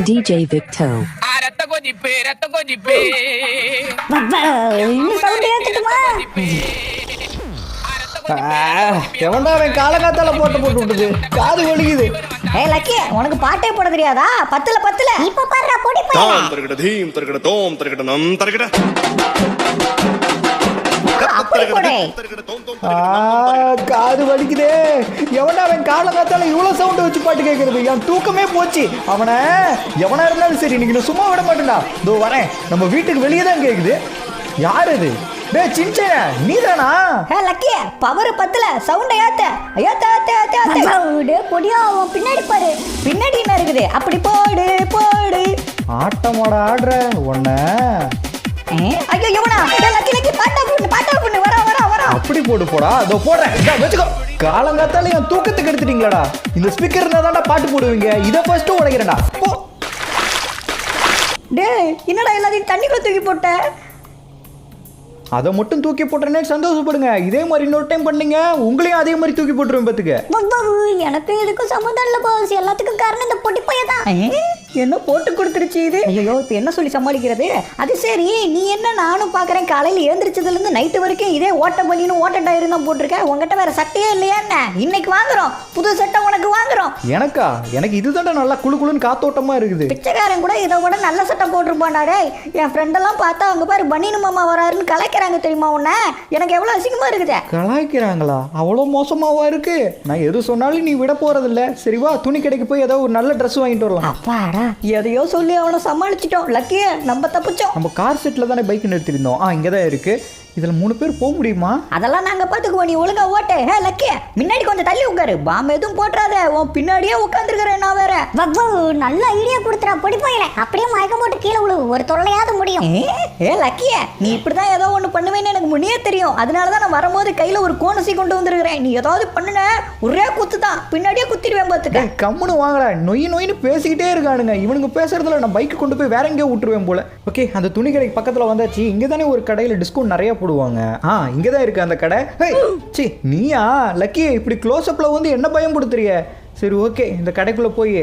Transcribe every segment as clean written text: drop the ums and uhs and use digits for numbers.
DJ Victo. எவன்டா அவன் காலகாத்தால போட்டு விட்டுது, காது வலிக்குது. ஏய் லக்கி, உனக்கு பாட்டே போட தெரியாதா? பத்துல இப்ப பாருடா பொடி பையன். தாம் தரகட தீம் தரகட தோம் தரகட நம் தரகட. காது வலிக்குதே. எவன்டா அவன் காலகாத்தால இவ்வளவு சவுண்ட் வச்சு பாட்டு கேட்கறது? என் தூக்கமே போச்சு. அவனை எவனா இருந்தாலும் சரி, இன்னைக்கு நான் சும்மா விட மாட்டேன்டா. இதோ வரேன், நம்ம வீட்டுக்கு வெளியே தான் கேக்குது. யார் அது? டேய் சின்சே, நீதானா? ஹே லக்கி, பவர் பத்தல, சவுண்ட் ஏத்த. டேய் பொடியா, அவன் பின்னாடி பாரு. பின்னாடி என்ன இருக்குது? அப்படி போடு போடு. ஆட்டமோட ஆடுற உன்ன. ஐயோ எவனா? டேய் லக்கி பாட்டா பண்ணு வர. அப்படி போடு போடா. அதோ போடுறேன், வெச்சுக்கோ. காலங்காத்தால என் தூக்கத்துக்கு எடுத்துட்டீங்களாடா. இந்த ஸ்பீக்கர் இருந்தா தான்டா பாட்டு போடுவீங்க. இதை ஃபர்ஸ்ட் உடைக்கிறேன்டா. போ. டேய் என்னடா எல்லாத்தையும் தண்ணிக்குள்ள தூக்கி போட்ட? அதை மட்டும் தூக்கி போட்டுறேனே, சந்தோஷப்படுங்க. இதே மாதிரி இன்னொரு டைம் பண்ணீங்க, உங்களையும் அதே மாதிரி தூக்கி போட்டுருவேன் பாத்துக்க. எனக்கு இதுக்கும் சம்மந்தம் இல்ல பாஸ், எல்லாத்துக்கும் காரணம் இந்த பொடி பையன் தான். என்ன போட்டு கொடுத்துருச்சு இது? ஐயோ இப்ப என்ன சொல்லி சமாளிக்கிறது? அது சரி, நீ என்ன நானும் பாக்குறேன், காலையில எழுந்திரிச்சதுல இருந்து நைட்டு வரைக்கும் இதே ஓட்ட பண்ணின்னு ஓட்ட டயர் தான் போட்டிருக்க. உங்ககிட்ட வேற சட்டையே இல்லையா என்ன? இன்னைக்கு வாங்குறோம், புது சட்டை உனக்கு வாங்குறோம். எனக்கா? எனக்கு இதுதான் நல்லா குளு குளுன்னு காத்தோட்டமா இருக்குது. பிச்சைக்காரன் கூட இதை விட நல்ல சட்டை போட்டிருப்பான்டா. டேய் என் ஃப்ரெண்ட் எல்லாம் பார்த்தா அவங்க பாரு பனியனு மாமா வராருன்னு கலைக்கிறாங்க தெரியுமா உன்ன? எனக்கு எவ்வளவு அசிங்கமா இருக்குது. கலாய்க்கிறாங்களா? அவ்வளோ மோசமாவா இருக்கு? நான் எது சொன்னாலும் நீ விட போறது இல்ல. சரி வா, துணி கடைக்கு போய் ஏதோ ஒரு நல்ல ட்ரெஸ் வாங்கிட்டு வரலாம். அப்பாடா, எதையோ சொல்லி அவனை சமாளிச்சிட்டோம். லக்கியே, நம்ம தப்பிச்சோம். நம்ம கார் செட்ல தானே பைக் நிறுத்திருந்தோம். இங்கதான் இருக்கு. இதுல 3 பேர் போக முடியுமா? அதெல்லாம் நாங்க பாத்துக்குவோம், நீ ஒழுங்கா ஓட்டு. ஹே லக்கி, முன்னாடி கொஞ்சம் தள்ளி உட்காரு. பாம் எதுவும் போட்டுறாத, உன் பின்னாடியே உட்காந்துருக்கிறேன் நான் வேற. நல்ல ஐடியா கொடுத்துறா பொடி போயில. அப்படியே மயக்கம் போட்டு கீழே விழு, ஒரு தொல்லையாவது முடியும். ஏ லக்கிய, நீ இப்படிதான் ஏதோ ஒண்ணு பண்ணுவேன்னு எனக்கு முன்னே தெரியும். அதனாலதான் நான் வரும்போது கையில ஒரு கோணசி கொண்டு வந்திருக்கிறேன். நீ ஏதாவது பண்ணுன ஒரே குத்து தான், பின்னாடியே குத்திடுவேன் பாத்துக்க. கம்முன்னு வாங்கடா. நொயின்னு பேசிக்கிட்டே இருக்கானுங்க. இவனுக்கு பேசுறதுல நான் பைக் கொண்டு போய் வேற எங்கேயோ விட்டுருவேன் போல. ஓகே, அந்த துணி கடைக்கு பக்கத்துல வந்தாச்சு. இங்க தானே ஒரு கடையில டிஸ்கவுண்ட் நிறைய போடுவாங்க. இங்கதான் இருக்கு அந்த கடை. சி நீயா லக்கி, இப்படி க்ளோஸ் அப்ல வந்து என்ன பயம் கொடுத்துறிய? சரி ஓகே, இந்த கடைக்குள்ள போய்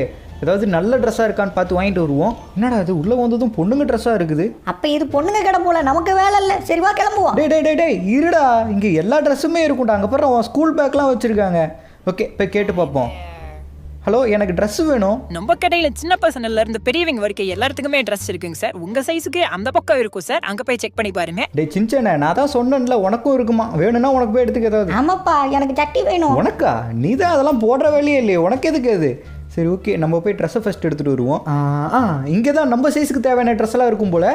ஏதாவது நல்ல ட்ரெஸ்ஸா இருக்கான்னு பார்த்து வாங்கிட்டு வருவோம். என்னடா அது உள்ள வந்ததும் பொண்ணுங்க ட்ரெஸ்ஸா இருக்குது? அப்ப இது பொண்ணுங்க கடை போல, நமக்கு வேலை இல்ல. சரி வா கிளம்புவோம். டேய் இருடா, இங்க எல்லா ட்ரெஸ்ஸுமே இருக்கும்டா. அங்க பாரு, ஸ்கூல் பேக்லாம் வச்சிருக்காங்க. ஓகே போய் கேட்டு பார்ப்போம். ஹலோ, எனக்கு ட்ரெஸ் வேணும். நம்ம கடையில சின்ன பசங்கள்ல இருந்து பெரியவங்க வரைக்கும் எல்லாத்துக்குமே ட்ரெஸ் இருக்குங்க சார். உங்க சைஸுக்கு அந்த பக்கம் இருக்கும் சார், அங்க போய் செக் பண்ணி பாருங்க. டேய் சின்சேனே, நான் தான் சொன்னேன்ல உனக்கும் இருக்குமா, வேணும்னா உனக்கு போய் எடுத்துக்க. ஏதாவது? ஆமாப்பா, எனக்கு சட்டி வேணும். உனக்கா? நீ தான் அதெல்லாம் போடுற வேலையே இல்லையே, உனக்கு எதுக்கு அது? சரி ஓகே, நம்ம போய் ட்ரெஸ்ஸை ஃபஸ்ட் எடுத்துகிட்டு வருவோம். இங்கே தான் நம்ம சைஸுக்கு தேவையான ட்ரெஸ் எல்லாம் இருக்கும் போல்.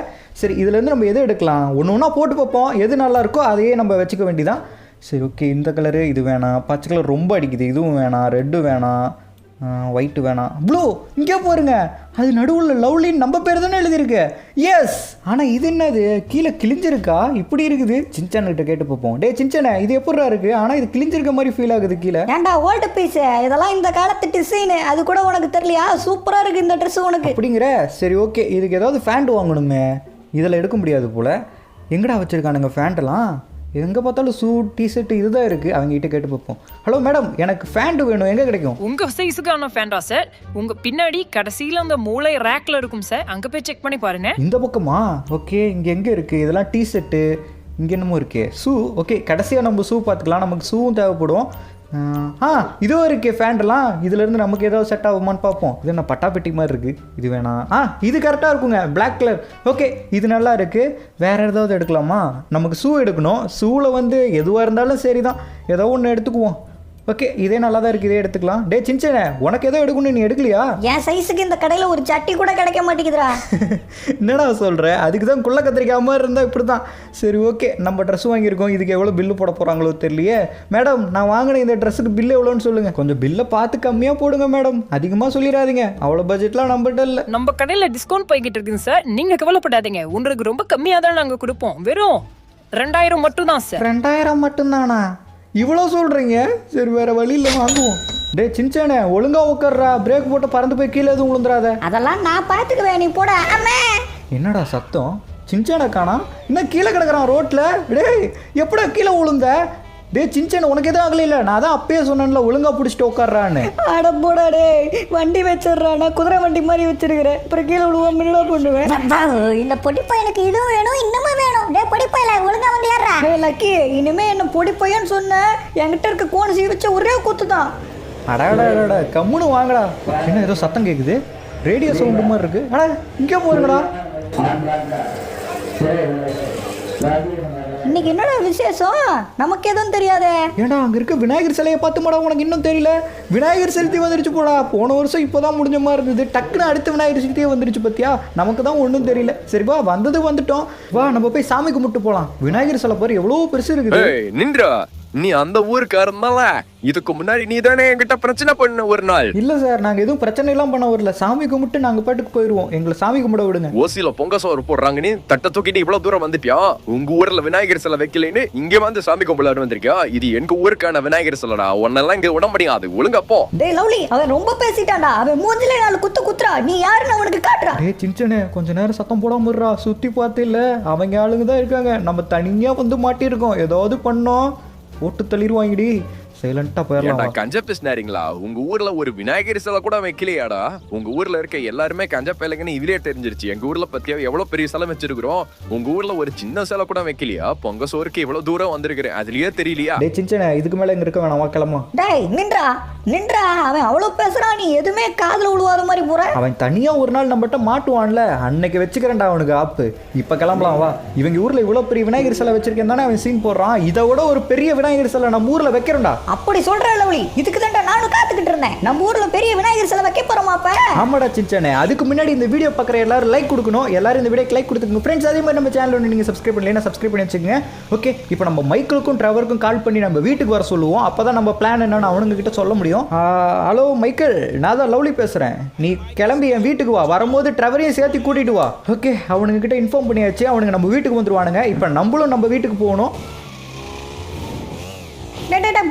சரி, இதுலேருந்து நம்ம எது எடுக்கலாம்? ஒன்று ஒன்றா போட்டு பார்ப்போம். எது நல்லா இருக்கோ அதையே நம்ம வச்சுக்க வேண்டியதான். சரி ஓகே, இந்த கலரு இது வேணாம், பச்சை கலர் ரொம்ப அடிக்குது, இதுவும் வேணாம், ரெட்டு வேணாம், ஒயிட்டு வேணாம், ப்ளூ. இங்கே போருங்க, அது நடுவில் லவ்லின்னு நம்ம பேர் தானே எழுதியிருக்கு. எஸ், ஆனால் இது என்னது கீழே கிழிஞ்சிருக்கா? இப்படி இருக்குது. சின்சான்கிட்ட கேட்டு பார்ப்போம். டே சின்சானே, இது எப்படா இருக்கு? ஆனால் இது கிழிஞ்சிருக்க மாதிரி ஃபீல் ஆகுது கீழே. ஏன்டா ஓல்டு பீஸ், இதெல்லாம் இந்த காலத்து டிசைனு, அது கூட உனக்கு தெரியலையா? சூப்பராக இருக்கு இந்த ட்ரெஸ் உனக்கு. அப்படிங்கிற? சரி ஓகே, இதுக்கு ஏதாவது ஃபேண்ட் வாங்கணுமே. இதில் எடுக்க முடியாது போல். எங்கடா வச்சுருக்கானுங்க ஃபேண்ட்டெல்லாம்? எங்கே பார்த்தாலும் சூட் டிஷர்ட் இதுதான் இருக்குது. அவங்ககிட்ட கேட்டு பார்ப்போம். ஹலோ மேடம், எனக்கு ஃபேண்ட் வேணும், எங்கே கிடைக்கும்? உங்கள் சைஸுக்கான ஃபேண்டா சார்? உங்கள் பின்னாடி கடைசியில் அந்த மூளை ரேக்கில் இருக்கும் சார், அங்கே போய் செக் பண்ணி பாருங்க. இந்த பக்கமா? ஓகே, இங்கே எங்கே இருக்குது? இதெல்லாம் டிஷர்ட்டு. இங்கே என்னமோ இருக்கே, ஷூ. ஓகே, கடைசியாக நம்ம ஷூ பார்த்துக்கலாம். நமக்கு ஷூவும் தேவைப்படும். இதுவும் இருக்கே ஃபேண்டெல்லாம். இதுலேருந்து நமக்கு ஏதாவது செட் ஆகுமான்னு பார்ப்போம். இது என்ன பட்டாப்பெட்டி மாதிரி இருக்குது, இது வேணாம். இது கரெக்டாக இருக்குங்க, பிளாக் கலர். ஓகே, இது நல்லா இருக்குது. வேறு ஏதாவது எடுக்கலாமா? நமக்கு ஷூ எடுக்கணும். ஷூவில் வந்து எதுவாக இருந்தாலும் சரி தான், ஏதோ ஒன்று எடுத்துக்குவோம். ஓகே, இதே நல்லா தான் இருக்குது, இதே எடுத்துக்கலாம். டே சின்சேனே, உனக்கு ஏதோ எடுக்கணும், நீ எடுக்கலையா? என் சைஸுக்கு இந்த கடையில் ஒரு சட்டி கூட கிடைக்க மாட்டேங்குதுடா. என்னடா சொல்கிற? அதுக்கு தான் குள்ள கத்திரிக்காய் மாதிரி இருந்தால் இப்படி தான். சரி ஓகே, நம்ம ட்ரெஸ் வாங்கியிருக்கோம். இதுக்கு எவ்வளோ பில்லு போட போகிறாங்களோ தெரியலையே. மேடம், நான் வாங்கின இந்த ட்ரெஸ்ஸுக்கு பில்லு எவ்வளோன்னு சொல்லுங்கள். கொஞ்சம் பில்லை பார்த்து கம்மியாக போடுங்க மேடம், அதிகமாக சொல்லிடாதீங்க. அவ்வளோ பட்ஜெட்லாம் நம்மகிட்ட இல்லை. நம்ம கடையில் டிஸ்கவுண்ட் போய்கிட்டு இருக்குங்க சார், நீங்கள் கவலைப்படாதீங்க. உங்களுக்கு ரொம்ப கம்மியாக தான் நாங்கள் கொடுப்போம். வெறும் 2000 மட்டும் தான் சார். 2000 மட்டும்தானா? இவ்வளோ சொல்கிறீங்க? சரி, வேறு வழியில் வாங்குவோம். டே சின்சானே, ஒழுங்கா உட்கார்றா. பிரேக் போட்டு பறந்து போய் கீழே எதுவும் விழுந்துடாத. அதெல்லாம் நான் பார்த்துக்குவேன், நீ போட. என்னடா சத்தம்? சின்சானை காணா? இன்னும் கீழே கிடக்குறான் ரோட்டில். டே எப்படா கீழே விழுந்த? டே சின்ன உனக்கு எதுவும் ஆகல? நான் தான் அப்பயே சொன்னேன்ல ஒழுங்கா பிடிச்சிட்டு உட்கார்றான்னு. அட போடா டே, வண்டி வச்சிடுறேன், நான் குதிரை வண்டி மாதிரி வச்சிருக்கிறேன், அப்புறம் கீழே விழுவோம் மின்னலா பண்ணுவேன். இந்த பொடி பையனுக்கு இதுவும் வேணும் இன்னமும் வேணும். டே பொடி பையல ஒழுங்கா வந்து ஏறா. லக்கி, இனிமே என்ன பொடி பையன்னு சொன்ன என்கிட்ட இருக்க கோணசி வச்ச ஒரே குத்து தான். அடாடா கம்முன்னு வாங்கடா. என்ன ஏதோ சத்தம் கேட்குது, ரேடியோ சவுண்டு மாதிரி இருக்கு. அடா இங்கே போறீங்கடா. இன்னைக்கு என்னடா விசேஷம்? நமக்கு எதுவும் தெரியாதே. ஏன்டா அங்கே இருக்க விநாயகர் சிலையை பார்த்து மாடா உனக்கு இன்னும் தெரியல? விநாயகர் சதுர்த்தி வந்துருச்சு போடா. போன வருஷம் இப்போதான் முடிஞ்ச மாதிரி இருந்தது, டக்குன்னு அடுத்த விநாயகர் சதுர்த்தியே வந்துருச்சு பத்தியா? நமக்கு தான் ஒன்றும் தெரியல. சரிப்பா வந்துட்டோம், வா நம்ம போய் சாமி கும்பிட்டு போகலாம். விநாயகர் சிலை பாரு எவ்வளோ பெருசு இருக்குது. நின்றா, நீ அந்த ஊருக்கு இருந்தால இதுக்கு முன்னாடி நீ தானே என்கிட்ட பிரச்சனை பண்ண ஒரு நாள். இல்ல சார், நாங்க எதுவும் பிரச்சனை எல்லாம் பண்ண வரல. சாமி கும்பிட்டு நாங்க பாட்டுக்கு போயிருவோம். எங்களை சாமி கும்பிட விடுங்க. ஓசியில பொங்க சோறு போடுறாங்க, நீ தட்டை தூக்கிட்டு இவ்வளவு தூரம் வந்துட்டியா? உங்க ஊர்ல விநாயகர் சிலை வைக்கலன்னு இங்க வந்து சாமி கும்பிட வந்திருக்கியா? இது எங்க ஊருக்கான விநாயகர் சிலைடா, உன்னெல்லாம் இங்க விட முடியாது. ஒழுங்கா போ. டேய் லவ்லி, அவன் ரொம்ப பேசிட்டான்டா. அவன் மூஞ்சில 4 குத்துறா. நீ யாருன்னு அவனுக்கு காட்டுறா. டேய் சின்ன கொஞ்ச நேரம் சத்தம் போடாம இருடா. சுத்தி பார்த்து இல்ல அவங்க ஆளுங்க தான் இருக்காங்க, நம்ம தனியா வந்து மாட்டிருக்கோம். ஏதாவது பண்ணோம் போட்டு தள்ளிடுவாங்கடி. சைலண்டா போயிடலாம். கஞ்ச பேசினாருங்களா? உங்க ஊர்ல ஒரு விநாயகர் சிலை கூட வைக்கலையாடா? உங்க ஊர்ல இருக்க எல்லாருமே கஞ்ச பேலங்கன்னு இதுலயே தெரிஞ்சிருச்சு. எங்க ஊர்ல பத்தியா எவ்வளவு பெரிய சிலை வச்சிருக்கிறோம். உங்க ஊர்ல ஒரு சின்ன சிலை கூட வைக்கலையா? பொங்க சோறுக்கு இவ்வளவு தூரம் வந்திருக்கிறேன், அதுலயே தெரியலையா? டேய் சின்ன இதுக்கு மேல இங்க இருக்க வேணாம், கிளம்பா. டேய் நின்றா, அவன் அவ்வளவு பேசுறான், நீ எதுவுமே காதுல விழுவாத மாதிரி போற. அவன் தனியா ஒரு நாள் நம்மகிட்ட மாட்டுவான்ல, அன்னைக்கு வச்சுக்கிறேன்டா அவனுக்கு ஆப்பு. இப்ப கிளம்பலாம் வா. இவங்க ஊர்ல இவ்வளவு பெரிய விநாயகர் சிலை வச்சிருக்கேன் தானே அவன் சீன் போடுறான். இதை விட ஒரு பெரிய விநாயகர் சிலை நம்ம ஊர்ல வைக்கிறோம்டா. அப்படி சொல்ற லவ்லி, இதுக்கு தான்டா நானும் காத்துக்கிட்டு இருந்தேன். நம்ம ஊர்ல பெரிய விநாயகர் சிலை வைக்க போறோமாப்ப. ஆமாடா சின்ன. அதுக்கு முன்னாடி இந்த வீடியோ பார்க்குற எல்லாரும் லைக் கொடுக்கணும். எல்லாரும் இந்த வீடியோக்கு லைக் கொடுத்துக்கோங்க ஃப்ரெண்ட்ஸ். அதே மாதிரி நம்ம சேனல் ஒன்று நீங்கள் சப்ஸ்கிரைப் பண்ணலைன்னா சப்ஸ்கிரைப் பண்ணி வச்சுக்கோங்க. ஓகே, இப்போ நம்ம மைக்கிளுக்கும் ட்ரெவருக்கும் கால் பண்ணி நம்ம வீட்டுக்கு வர சொல்லுவோம். அப்போ தான் நம்ம பிளான் என்னன்னு அவனுங்க கிட்ட சொல்ல முடியும். ஹலோ மைக்கேல், நான் தான் லவ்லி பேசுகிறேன். நீ கிளம்பி என் வீட்டுக்கு வா. வரும்போது ட்ரெவரையும் சேர்த்து கூட்டிட்டு வா. ஓகே, அவனுங்க கிட்ட இன்ஃபார்ம் பண்ணியாச்சு. அவனுங்க நம்ம வீட்டுக்கு வந்துருவானுங்க. இப்போ நம்மளும் நம்ம வீட்டுக்கு போகணும்.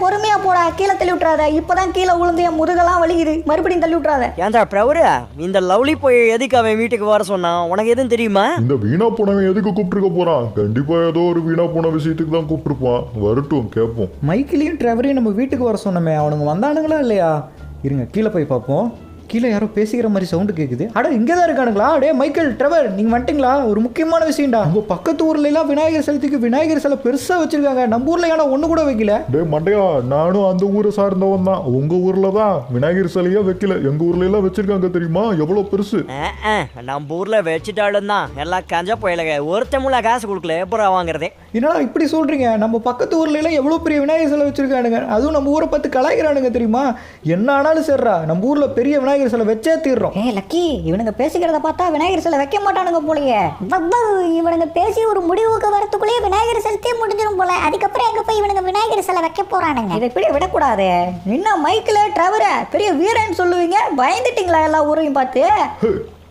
பொறுமையா போடா, கீழே தள்ளி விட்டுறாத. இப்பதான் கீழே விழுந்து என் முதுகெல்லாம் வலிக்குது, மறுபடியும் தள்ளி விட்டுறாத. ஏன்டா பிரவரு, இந்த லவ்லி போய் எதுக்கு அவன் வீட்டுக்கு வர சொன்னான்? உனக்கு எதுவும் தெரியுமா? இந்த வீணா போனவன் எதுக்கு கூப்பிட்டுருக்க போறான்? கண்டிப்பா ஏதோ ஒரு வீணா போன விஷயத்துக்கு தான் கூப்பிட்டுருப்பான். வரட்டும் கேட்போம். மைக்கிளையும் ட்ரெவரையும் நம்ம வீட்டுக்கு வர சொன்னோமே, அவனுங்க வந்தானுங்களா இல்லையா? இருங்க கீழே போய் பார்ப்போம். கீழே யாரோ பேசிக்கிற மாதிரி சவுண்டு கேட்குது. அட இங்கே தான் இருக்கானுங்களா? டே மைக்கேல், ட்ரெவர், நீங்கள் வந்துட்டீங்களா? ஒரு முக்கியமான விஷயம்டா. நம்ம பக்கத்து ஊர்ல எல்லாம் விநாயகர் சதுர்த்திக்கு விநாயகர் சிலை பெருசாக வச்சிருக்காங்க. நம்ம ஊர்ல ஏன்னா ஒன்று கூட வைக்கல. டே மண்டையா, நானும் அந்த ஊரை சார்ந்தவன் தான். உங்க ஊர்ல தான் விநாயகர் சிலையா வைக்கல, எங்க ஊர்ல எல்லாம் வச்சிருக்காங்க. தெரியுமா எவ்வளவு பெருசு? நம்ம ஊர்ல வச்சுட்டாலும் தான் எல்லாம் கஞ்சா போயிலங்க. ஒருத்தமுள்ள காசு கொடுக்கல, எப்பறம் வாங்குறதே? என்னடா இப்படி சொல்றீங்க? நம்ம பக்கத்து ஊர்ல எல்லாம் எவ்வளோ பெரிய விநாயகர் சிலை வச்சிருக்கானுங்க. அதுவும் நம்ம ஊரை பார்த்து கலாய்க்கிறானுங்க தெரியுமா? என்ன ஆனாலும் சரிடா, நம்ம ஊர்ல பெரிய விநாயகர் சிலை வச்சே தீர்றோம். லக்கி, இவனுங்க பேசிக்கிறத பார்த்தா விநாயகர் சிலை வைக்க மாட்டானுங்க போலயே. இவனுங்க பேசி ஒரு முடிவுக்கு வரத்துக்குள்ளேயே விநாயகர் சதுர்த்தியே முடிஞ்சிடும் போல. அதுக்கப்புறம் எங்க போய் இவனுங்க விநாயகர் சிலை வைக்க போறானுங்க? இதை இப்படி விடக்கூடாது. என்ன மைக்கில் ட்ரெவர பெரிய வீரன் சொல்லுவீங்க, பயந்துட்டீங்களா எல்லா ஊரையும் பார்த்து?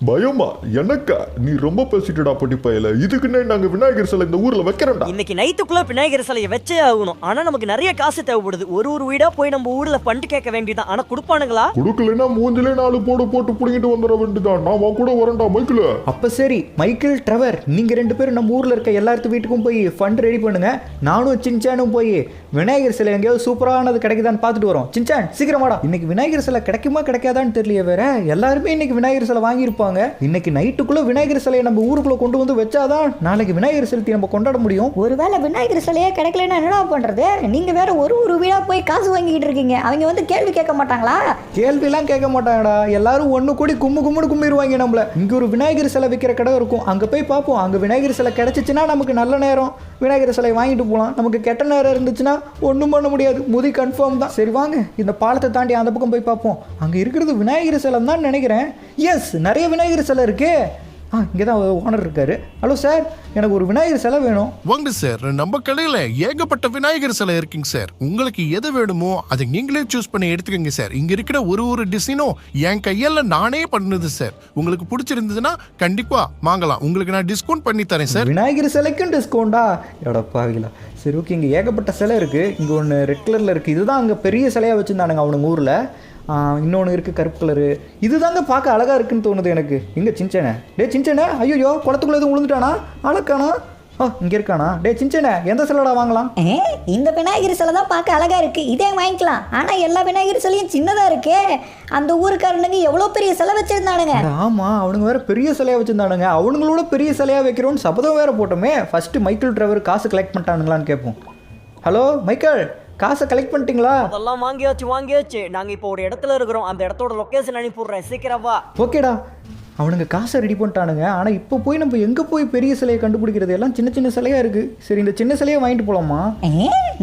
பயமா? எனக்கா? நீ ரொம்ப பேசிட்டடா பொட்டி பயல. இதுக்குன்னே நாங்க விநாயகர் சிலை இந்த ஊர்ல வைக்கிறோம்டா. இன்னைக்கு நைட்டுக்குள்ள விநாயகர் சிலையை வச்சே ஆகணும். ஆனா நமக்கு நிறைய காசு தேவைப்படுது. ஒரு வீடா போய் நம்ம ஊர்ல ஃபண்ட் கேட்க வேண்டியதான். ஆனா கொடுப்பானுங்களா? கொடுக்கலன்னா மூஞ்சிலே 4 போட்டு புடிங்கிட்டு வந்துட வேண்டியதான். நான் கூட வரேன்டா மைக்கில். அப்ப சரி மைக்கேல், ட்ரெவர், நீங்க 2 பேரும் நம்ம ஊர்ல இருக்க எல்லாத்து வீட்டுக்கும் போய் ஃபண்ட் ரெடி பண்ணுங்க. நானும் சின்சானும் போய் விநாயகர் சிலை எங்கேயாவது சூப்பரானது கிடைக்குதான்னு பார்த்துட்டு வரோம். சின்சான் சீக்கிரமாடா. இன்னைக்கு விநாயகர் சிலை கிடைக்குமா கிடைக்காதான்னு தெரியல. வேற எல்லாருமே இன்னைக்கு விநாயகர் சிலை வாங்கியிருப்பாங்க. இன்னைக்கு நைட்டுக்குள்ள விநாயகர் சிலையை நம்ம ஊருக்குள்ள கொண்டு வந்து வச்சாதான் நாளைக்கு விநாயகர் சதுர்த்தி நம்ம கொண்டாட முடியும். ஒருவேளை விநாயகர் சிலையே கிடைக்கலன்னா என்னடா பண்றது? நீங்க வேற ஒரு வீடா போய் காசு வாங்கிட்டு இருக்கீங்க. அவங்க வந்து கேள்வி கேட்க மாட்டாங்களா? கேள்வி எல்லாம் கேட்க மாட்டாங்கடா. எல்லாரும் ஒண்ணு கூடி கும்முன்னு கும்பிடுவாங்க நம்மள. இங்க ஒரு விநாயகர் சிலை விற்கிற கடை இருக்கும், அங்க போய் பார்ப்போம். அங்க விநாயகர் சிலை கிடைச்சிச்சுன்னா நமக்கு நல்ல நேரம், விநாயகர் சிலை வாங்கிட்டு போகலாம். நமக்கு கெட்ட நேரம் இருந்துச்சுன்னா ஒன்றும் பண்ண முடியாது, முதி கன்ஃபார்ம் தான். சரி வாங்க இந்த பாலத்தை தாண்டி அந்த பக்கம் போய் பார்ப்போம். அங்கே இருக்கிறது விநாயகர் சிலை தான் நினைக்கிறேன். எஸ், நிறைய விநாயகர் சிலை இருக்கு. இங்கே தான் ஓனர் இருக்காரு. ஹலோ சார், எனக்கு ஒரு விநாயகர் சிலை வேணும். வாங்க சார், நம்ம கடையில் ஏகப்பட்ட விநாயகர் சிலை இருக்குங்க சார். உங்களுக்கு எது வேணுமோ அதை நீங்களே சூஸ் பண்ணி எடுத்துக்கோங்க சார். இங்க இருக்கிற ஒரு டிசைனும் என் கையால நானே பண்ணுது சார். உங்களுக்கு பிடிச்சிருந்ததுன்னா கண்டிப்பா வாங்கலாம். உங்களுக்கு நான் டிஸ்கவுண்ட் பண்ணி தரேன் சார். விநாயகர் சிலைக்கும் டிஸ்கவுண்டா? எடப்பாவிங்களா. சரி ஓகே, இங்கே ஏகப்பட்ட சிலை இருக்கு. இங்கே ஒன்று ரெட் கலர்ல இருக்கு. இதுதான் அங்கே பெரிய சிலையா வச்சிருந்தானுங்க அவனுங்க ஊரில். இன்னொன்று இருக்குது கருப்பு கலரு. இது தாங்க பார்க்க அழகாக இருக்குன்னு தோணுது எனக்கு. எங்கே சின்சனே? டே சின்சனே, ஐயோ குளத்துக்குள்ளே எதுவும் விழுந்துட்டானா? அழக்கானா? ஓ இங்கே இருக்கானா? டே சின்ன எந்த சிலடா வாங்கலாம்? இந்த விநாயகர் சிலை தான் பார்க்க அழகா இருக்கு, இதே வாங்கிக்கலாம். ஆனா எல்லா விநாயகர் சிலையும் சின்னதா இருக்கே. அந்த ஊருக்காரனுங்க எவ்வளவு பெரிய சிலை வச்சிருந்தானுங்க. ஆமா, அவனுங்க வேற பெரிய சிலையா வச்சிருந்தானுங்க. அவனுங்களோட பெரிய சிலையா வைக்கிறோன்னு சபதம் வேற போட்டோமே. ஃபர்ஸ்ட் மைக்கேல் டிரைவர் காசு கலெக்ட் பண்ணிட்டானுங்களான்னு கேட்போம். ஹலோ மைக்கேல், காசை கலெக்ட் பண்ணிட்டீங்களா? அதெல்லாம் வாங்கியாச்சு. நாங்க இப்போ ஒரு இடத்துல இருக்கிறோம். அந்த இடத்தோட லொகேஷன் அனுப்பிடுறேன், சீக்கிரம் வா. ஓகேடா. அவனுங்க காசை ரெடி பண்ணிட்டானுங்க. ஆனால் இப்போ போய் நம்ம எங்கே போய் பெரிய சிலையை கண்டுபிடிக்கிறது? எல்லாம் சின்ன சின்ன சிலையா இருக்கு. சரி, இந்த சின்ன சிலையை வாங்கிட்டு போலாமா?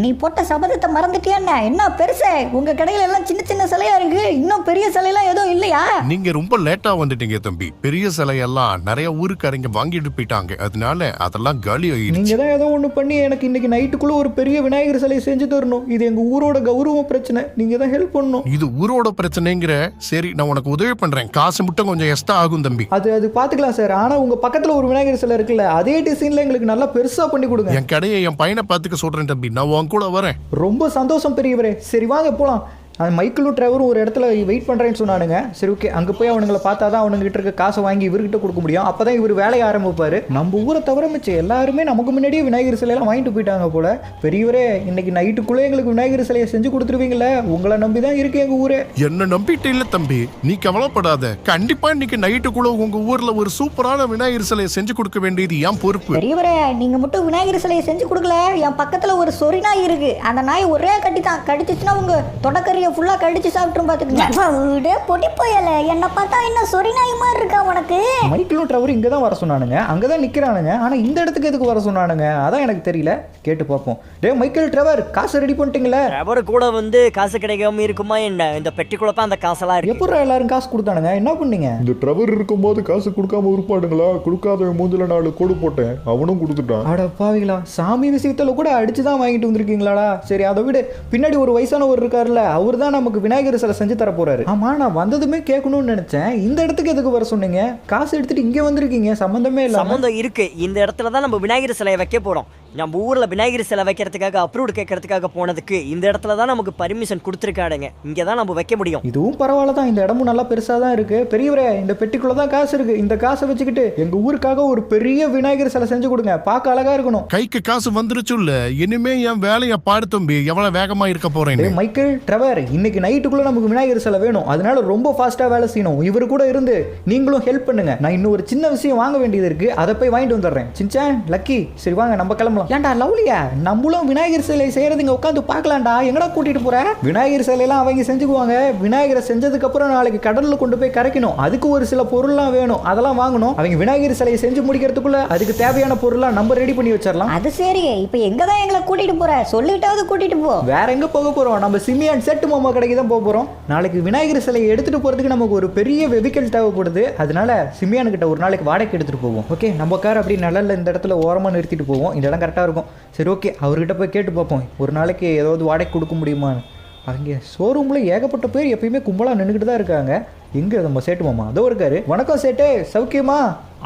நீ போட்ட சபதத்தை மறந்துட்டியா? என்ன பெருசே, உங்க கடையில எல்லாம் சின்ன சின்ன சிலையா இருக்கு, இன்னும் பெரிய சிலையெல்லாம் எதுவும் இல்லையா? நீங்க ரொம்ப லேட்டா வந்துட்டீங்க தம்பி. பெரிய சிலையெல்லாம் நிறைய ஊருக்காரங்க வாங்கிட்டு போயிட்டாங்க, அதனால அதெல்லாம் காலி ஆயிடுச்சு. நீங்க தான் ஏதோ ஒன்று பண்ணி எனக்கு இன்னைக்கு நைட்டுக்குள்ள ஒரு பெரிய விநாயகர் சிலையை செஞ்சு தரணும். இது எங்க ஊரோட கௌரவ பிரச்சனை. நீங்க தான் ஹெல்ப் பண்ணணும். இது ஊரோட பிரச்சனைங்கிற. சரி, நான் உனக்கு உதவி பண்றேன். காசு மட்டும் கொஞ்சம் எக்ஸ்ட்ரா ஆகும் தம்பி. அது பார்த்துக்கலாம் சார். ஆனா உங்க பக்கத்துல ஒரு விநாயகர் சிலை இருக்குல்ல, அதே டிசைன்ல எங்களுக்கு நல்லா பெருசா பண்ணி கொடுங்க. என் கடையை என் பையனை பார்த்துக்க சொல்றேன் தம்பி. நான் உன் கூட வரேன். ரொம்ப சந்தோஷம் பெரியவரே. சரி வாங்க போலாம். அந்த மைக்கிளும் டிரைவரும் ஒரு இடத்துல வெயிட் பண்ணுறேன்னு சொன்னானுங்க. சரி ஓகே, அங்கே போய் அவனுங்களை பார்த்தா தான் அவனுங்கிட்ட இருக்க காசை வாங்கி இவர்கிட்ட கொடுக்க முடியும். அப்போ தான் இவர் வேலையை ஆரம்பிப்பார். நம்ம ஊரை தவிர மிச்சம் எல்லாருமே நமக்கு முன்னாடியே விநாயகர் சிலையெல்லாம் வாங்கிட்டு போயிட்டாங்க போல. பெரியவரே, இன்னைக்கு நைட்டுக்குள்ளே எங்களுக்கு விநாயகர் சிலையை செஞ்சு கொடுத்துருவீங்களே? உங்களை நம்பி தான் இருக்கு எங்கள் ஊரே. என்ன நம்பிட்டு இல்லை தம்பி, நீ கவலைப்படாத. கண்டிப்பா இன்னைக்கு நைட்டுக்குள்ள உங்க ஊர்ல ஒரு சூப்பரான விநாயகர் சிலையை செஞ்சு கொடுக்க வேண்டியது என் பொறுப்பு. பெரியவரே, நீங்க மட்டும் விநாயகர் சிலையை செஞ்சு கொடுக்கல. என் பக்கத்துல ஒரு சொறி நாய் இருக்கு. அந்த நாய் ஒரே கட்டி தான் கடிச்சிச்சுன்னா உங்க தொடக்கறியை ஃபுல்லா கடிச்சு சாப்பிட்டு பாத்துக்கங்க. பொடி போயல, என்ன பார்த்தா என்ன சொறி நாய் மாதிரி இருக்கா உனக்கு? மைக்கிளும் டிரைவரும் இங்கே தான் வர சொன்னானுங்க. அங்கே தான் நிற்கிறானுங்க. ஆனால் இந்த இடத்துக்கு எதுக்கு வர சொன்னானுங்க? அதான் எனக்கு தெரியல. கேட்டு பார்ப்போம். டே மைக்கேல் டிரைவர், காசு ரெடி பண்ணிட்டீங்களா? டிரைவர் கூட வந்து காசு கிடைக்காம இருக்குமா என்ன? இந்த பெட்டிக்குள்ள தான் அந்த காசெல்லாம் இருக்கு. எப்போ எல்லாரும் காசு கொடுத்தானுங்க? என்ன பண்ணீங்க? இந்த டிரைவர் இருக்கும்போது காசு கொடுக்காம உருப்பாடுங்களா? கொடுக்காத மூஞ்சில 4 கோடு போட்டேன், அவனும் கொடுத்துட்டான். அட பாவிங்களா, சாமி விஷயத்துல கூட அடிச்சு தான் வாங்கிட்டு வந்திருக்கீங்களாடா? சரி, அதை விட பின்னாடி ஒரு வயசானவர் இருக்காருல்ல, அவர் தான் நமக்கு விநாயகர் சிலை செஞ்சு தர போறாரு. ஆமா, நான் வந்ததுமே கேட்கணும்னு நினைச்சேன். இந்த இடத்துக்கு எதுக்கு வர சொன்னீங்க? காசு எடுத்துட்டு இங்க வந்திருக்கீங்க, சம்பந்தமே இல்ல. சம்பந்தம் இருக்கு. இந்த இடத்துல தான் நம்ம விநாயகர் சிலையை வைக்க போறோம். நம்ம ஊர்ல விநாயகர் சிலை வைக்கிறதுக்காக அப்ரூவ்டு கேட்கறதுக்காக போனதுக்கு இந்த இடத்துல தான் நமக்கு பர்மிஷன் கொடுத்துருக்காடுங்க. இங்கே தான் நம்ம வைக்க முடியும். இதுவும் பரவாயில்ல தான். இந்த இடமும் நல்லா பெருசா தான் இருக்கு. பெரியவரே, இந்த பெட்டிக்குள்ள தான் காசு இருக்கு. இந்த காசை வச்சுக்கிட்டு எங்க ஊருக்காக ஒரு பெரிய விநாயகர் சிலை செஞ்சு கொடுங்க. பார்க்க அழகா இருக்கணும். கைக்கு காசு வந்துருச்சு இல்ல, இனிமே என் வேலையை பாடு தம்பி. எவ்வளவு வேகமா இருக்க போறேன். மைக்கேல் டிரைவர், இன்னைக்கு நைட்டுக்குள்ள நமக்கு விநாயகர் சிலை வேணும். அதனால ரொம்ப ஃபாஸ்டா வேலை செய்யணும். இவரு கூட இருந்து நீங்களும் ஹெல்ப் பண்ணுங்க. நான் இன்னும் ஒரு சின்ன விஷயம் வாங்க வேண்டியது இருக்கு, அதை போய் வாங்கிட்டு வந்துடுறேன். சின்சான், லக்கி, சரி வாங்க நம்ம கிளம்பலாம். ஏன்டா லவ்லியா, நம்மளும் விநாயகர் சிலை செய்யறது இங்க உட்காந்து பார்க்கலாம்டா. எங்கடா கூட்டிட்டு போற? விநாயகர் சிலையெல்லாம் அவங்க செஞ்சுக்குவாங்க. விநாயகரை செஞ்சதுக்கு அப்புறம் நாளைக்கு கடல்ல கொண்டு போய் கரைக்கணும். அதுக்கு ஒரு சில பொருள்லாம் வேணும், அதெல்லாம் வாங்கணும். அவங்க விநாயகர் சிலையை செஞ்சு முடிக்கிறதுக்குள்ள அதுக்கு தேவையான பொருள்லாம் நம்ம ரெடி பண்ணி வச்சிடலாம். அது சரி, இப்போ எங்க தான் எங்களை கூட்டிட்டு போற? சொல்லிட்டாவது கூட்டிட்டு போ. வேற எங்க போக போறோம்? நம்ம சிமியான் செட்டு மாமா கடைக்கு தான் போக போறோம். நாளைக்கு விநாயகர் சிலையை எடுத்துட்டு போறதுக்கு நமக்கு ஒரு பெரிய வெஹிக்கிள் தேவைப்படுது. அதனால சிமியான் கிட்ட ஒரு நாளைக்கு வாடகை எடுத்துட்டு போவோம். ஓகே, நம்ம கார் அப்படி நல்ல இந்த இடத்துல ஓரமா நிறுத்திட்டு போவோம். இந்த இடம் கரெக்டா இருக்கும். சரி ஓகே, அவர்கிட்ட போய் கேட்டு பார்ப்போம் ஒரு நாளைக்கு ஏதாவது வாடகை கொடுக்க முடியுமான்னு. அவங்க ஷோரூமில் ஏகப்பட்ட பேர் எப்பயுமே கும்பலாக நின்றுக்கிட்டு தான் இருக்காங்க. எங்கே நம்ம சேட்டு மாமா அதோ இருக்காரு. வணக்கம் சேட்டே, சௌக்கியமா?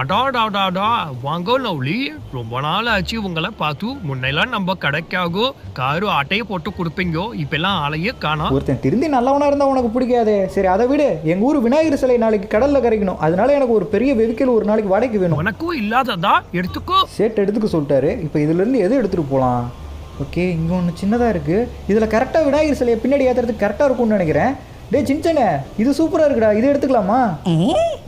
அடாடாடாடா, வாங்க லவ்லி. ரொம்ப நாள் ஆச்சு உங்களை பார்த்து. முன்னெல்லாம் நம்ம கடைக்காக காரு ஆட்டையை போட்டு கொடுப்பீங்க, இப்பெல்லாம் ஆளையே காணோம். ஒருத்தன் திருந்தி நல்லவனா இருந்தா உனக்கு பிடிக்காதே. சரி, அதை விட எங்க ஊர் விநாயகர் சிலை நாளைக்கு கடல்ல கரைக்கணும். அதனால எனக்கு ஒரு பெரிய வெஹிக்கிள் ஒரு நாளைக்கு வாடகைக்கு வேணும். உனக்கும் இல்லாததா? எடுத்துக்கோ. சேட் எடுத்துக்க சொல்லிட்டாரு. இப்போ இதுல இருந்து எது எடுத்துட்டு போகலாம்? ஓகே, இங்க ஒன்று சின்னதா இருக்கு. இதுல கரெக்டா விநாயகர் சிலையை பின்னாடி ஏத்துறதுக்கு கரெக்டா இருக்கும்னு நினைக்கிறேன். டே சின்சனே, இது சூப்பரா இருக்குடா, இது எடுத்துக்கலாமா?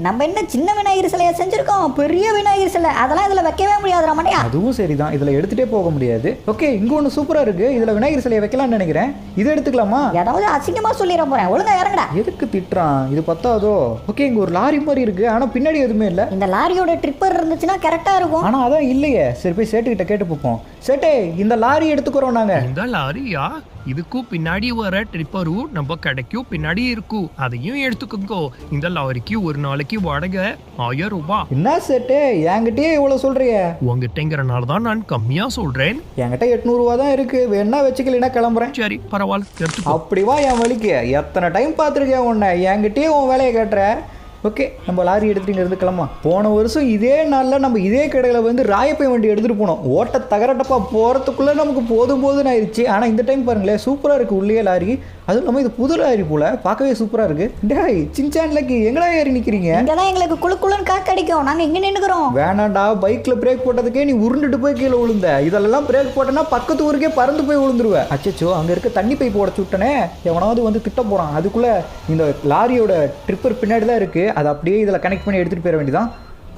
நம்ம என்ன சின்ன விநாயகர் சிலையை செஞ்சிருக்கோம், பெரிய விநாயகர் சிலை. அதெல்லாம் இதுல வைக்கவே முடியாதுடா மண்டையா. அதுவும் சரிதான், இதுல எடுத்துட்டே போக முடியாது. ஓகே, இங்க ஒன்று சூப்பரா இருக்கு. இதுல விநாயகர் சிலையை வைக்கலாம்னு நினைக்கிறேன். இது எடுத்துக்கலாமா? ஏதாவது அசிங்கமா சொல்லிட போறேன், ஒழுங்கா இறங்கடா. எதுக்கு திட்டுறான்? இது பத்தாதோ? ஓகே, இங்க ஒரு லாரி மாதிரி இருக்கு, ஆனா பின்னாடி எதுவுமே இல்ல. இந்த லாரியோட ட்ரிப்பர் இருந்துச்சுன்னா கரெக்டா இருக்கும். ஆனா அதான் இல்லையே. சரி, போய் சேட்டு கிட்ட கேட்டு பார்ப்போம். சேட்டே, இந்த லாரி எடுத்துக்கிறோம் நாங்க. இந்த லாரியா? இதுக்கும் பின்னாடி வர ட்ரிப்பரும் நம்ம கடைக்கும் பின்னாடி இருக்கும், அதையும் எடுத்துக்கோ. இந்த லாரிக்கு ஒரு நாளைக்கு வாடகை 1000 ரூபாய். என்ன சேட்டு, என்கிட்டயே இவ்வளவு சொல்றிய? உங்ககிட்டங்கிறனால தான் நான் கம்மியா சொல்றேன். என்கிட்ட 800 ரூபா தான் இருக்கு, வேணா வச்சுக்கலனா கிளம்புறேன். சரி பரவாயில்ல, எடுத்துக்கோ. அப்படி வா என் வழிக்கு. எத்தனை டைம் பார்த்துருக்கேன் உன்னை, என்கிட்டயே உன் வேலையை கேட்டுற. ஓகே, நம்ம லாரி எடுத்துட்டு இருந்து கிளம்பலாம். போன வருஷம் இதே நாளில் நம்ம இதே கடையில் வந்து ராயப்பை வண்டி எடுத்துகிட்டு போனோம். ஓட்ட தகரட்டப்பா போகிறதுக்குள்ளே நமக்கு போதும் ஆயிடுச்சு. ஆனால் இந்த டைம் பாருங்களேன், சூப்பராக இருக்குது உள்ளே லாரி. அதுவும் இல்லாமல் இது புது லாரி போல பார்க்கவே சூப்பராக இருக்கு. டேய் சின்சான் லக்கி எங்கடா ஏறி நிற்கிறீங்க? இங்கதான் எங்களுக்கு குளுன்னு காக்கடிக்கும், நாங்க இங்க நின்னுக்கிறோம். வேணாண்டா, பைக்கில் பிரேக் போட்டதுக்கே நீ உருண்டுட்டு போய் கீழே விழுந்த. இதெல்லாம் பிரேக் போட்டேன்னா பக்கத்து ஊருக்கே பறந்து போய் விழுந்துருவேன். அச்சோ, அங்கே இருக்க தண்ணி பைப் உடச்சு விட்டனே, எவனாவது வந்து திட்ட போகிறான். அதுக்குள்ளே இந்த லாரியோட ட்ரிப்பர் பின்னாடி தான் இருக்குது, அதை அப்படியே இதில் கனெக்ட் பண்ணி எடுத்துகிட்டு போயிட வேண்டியதான்.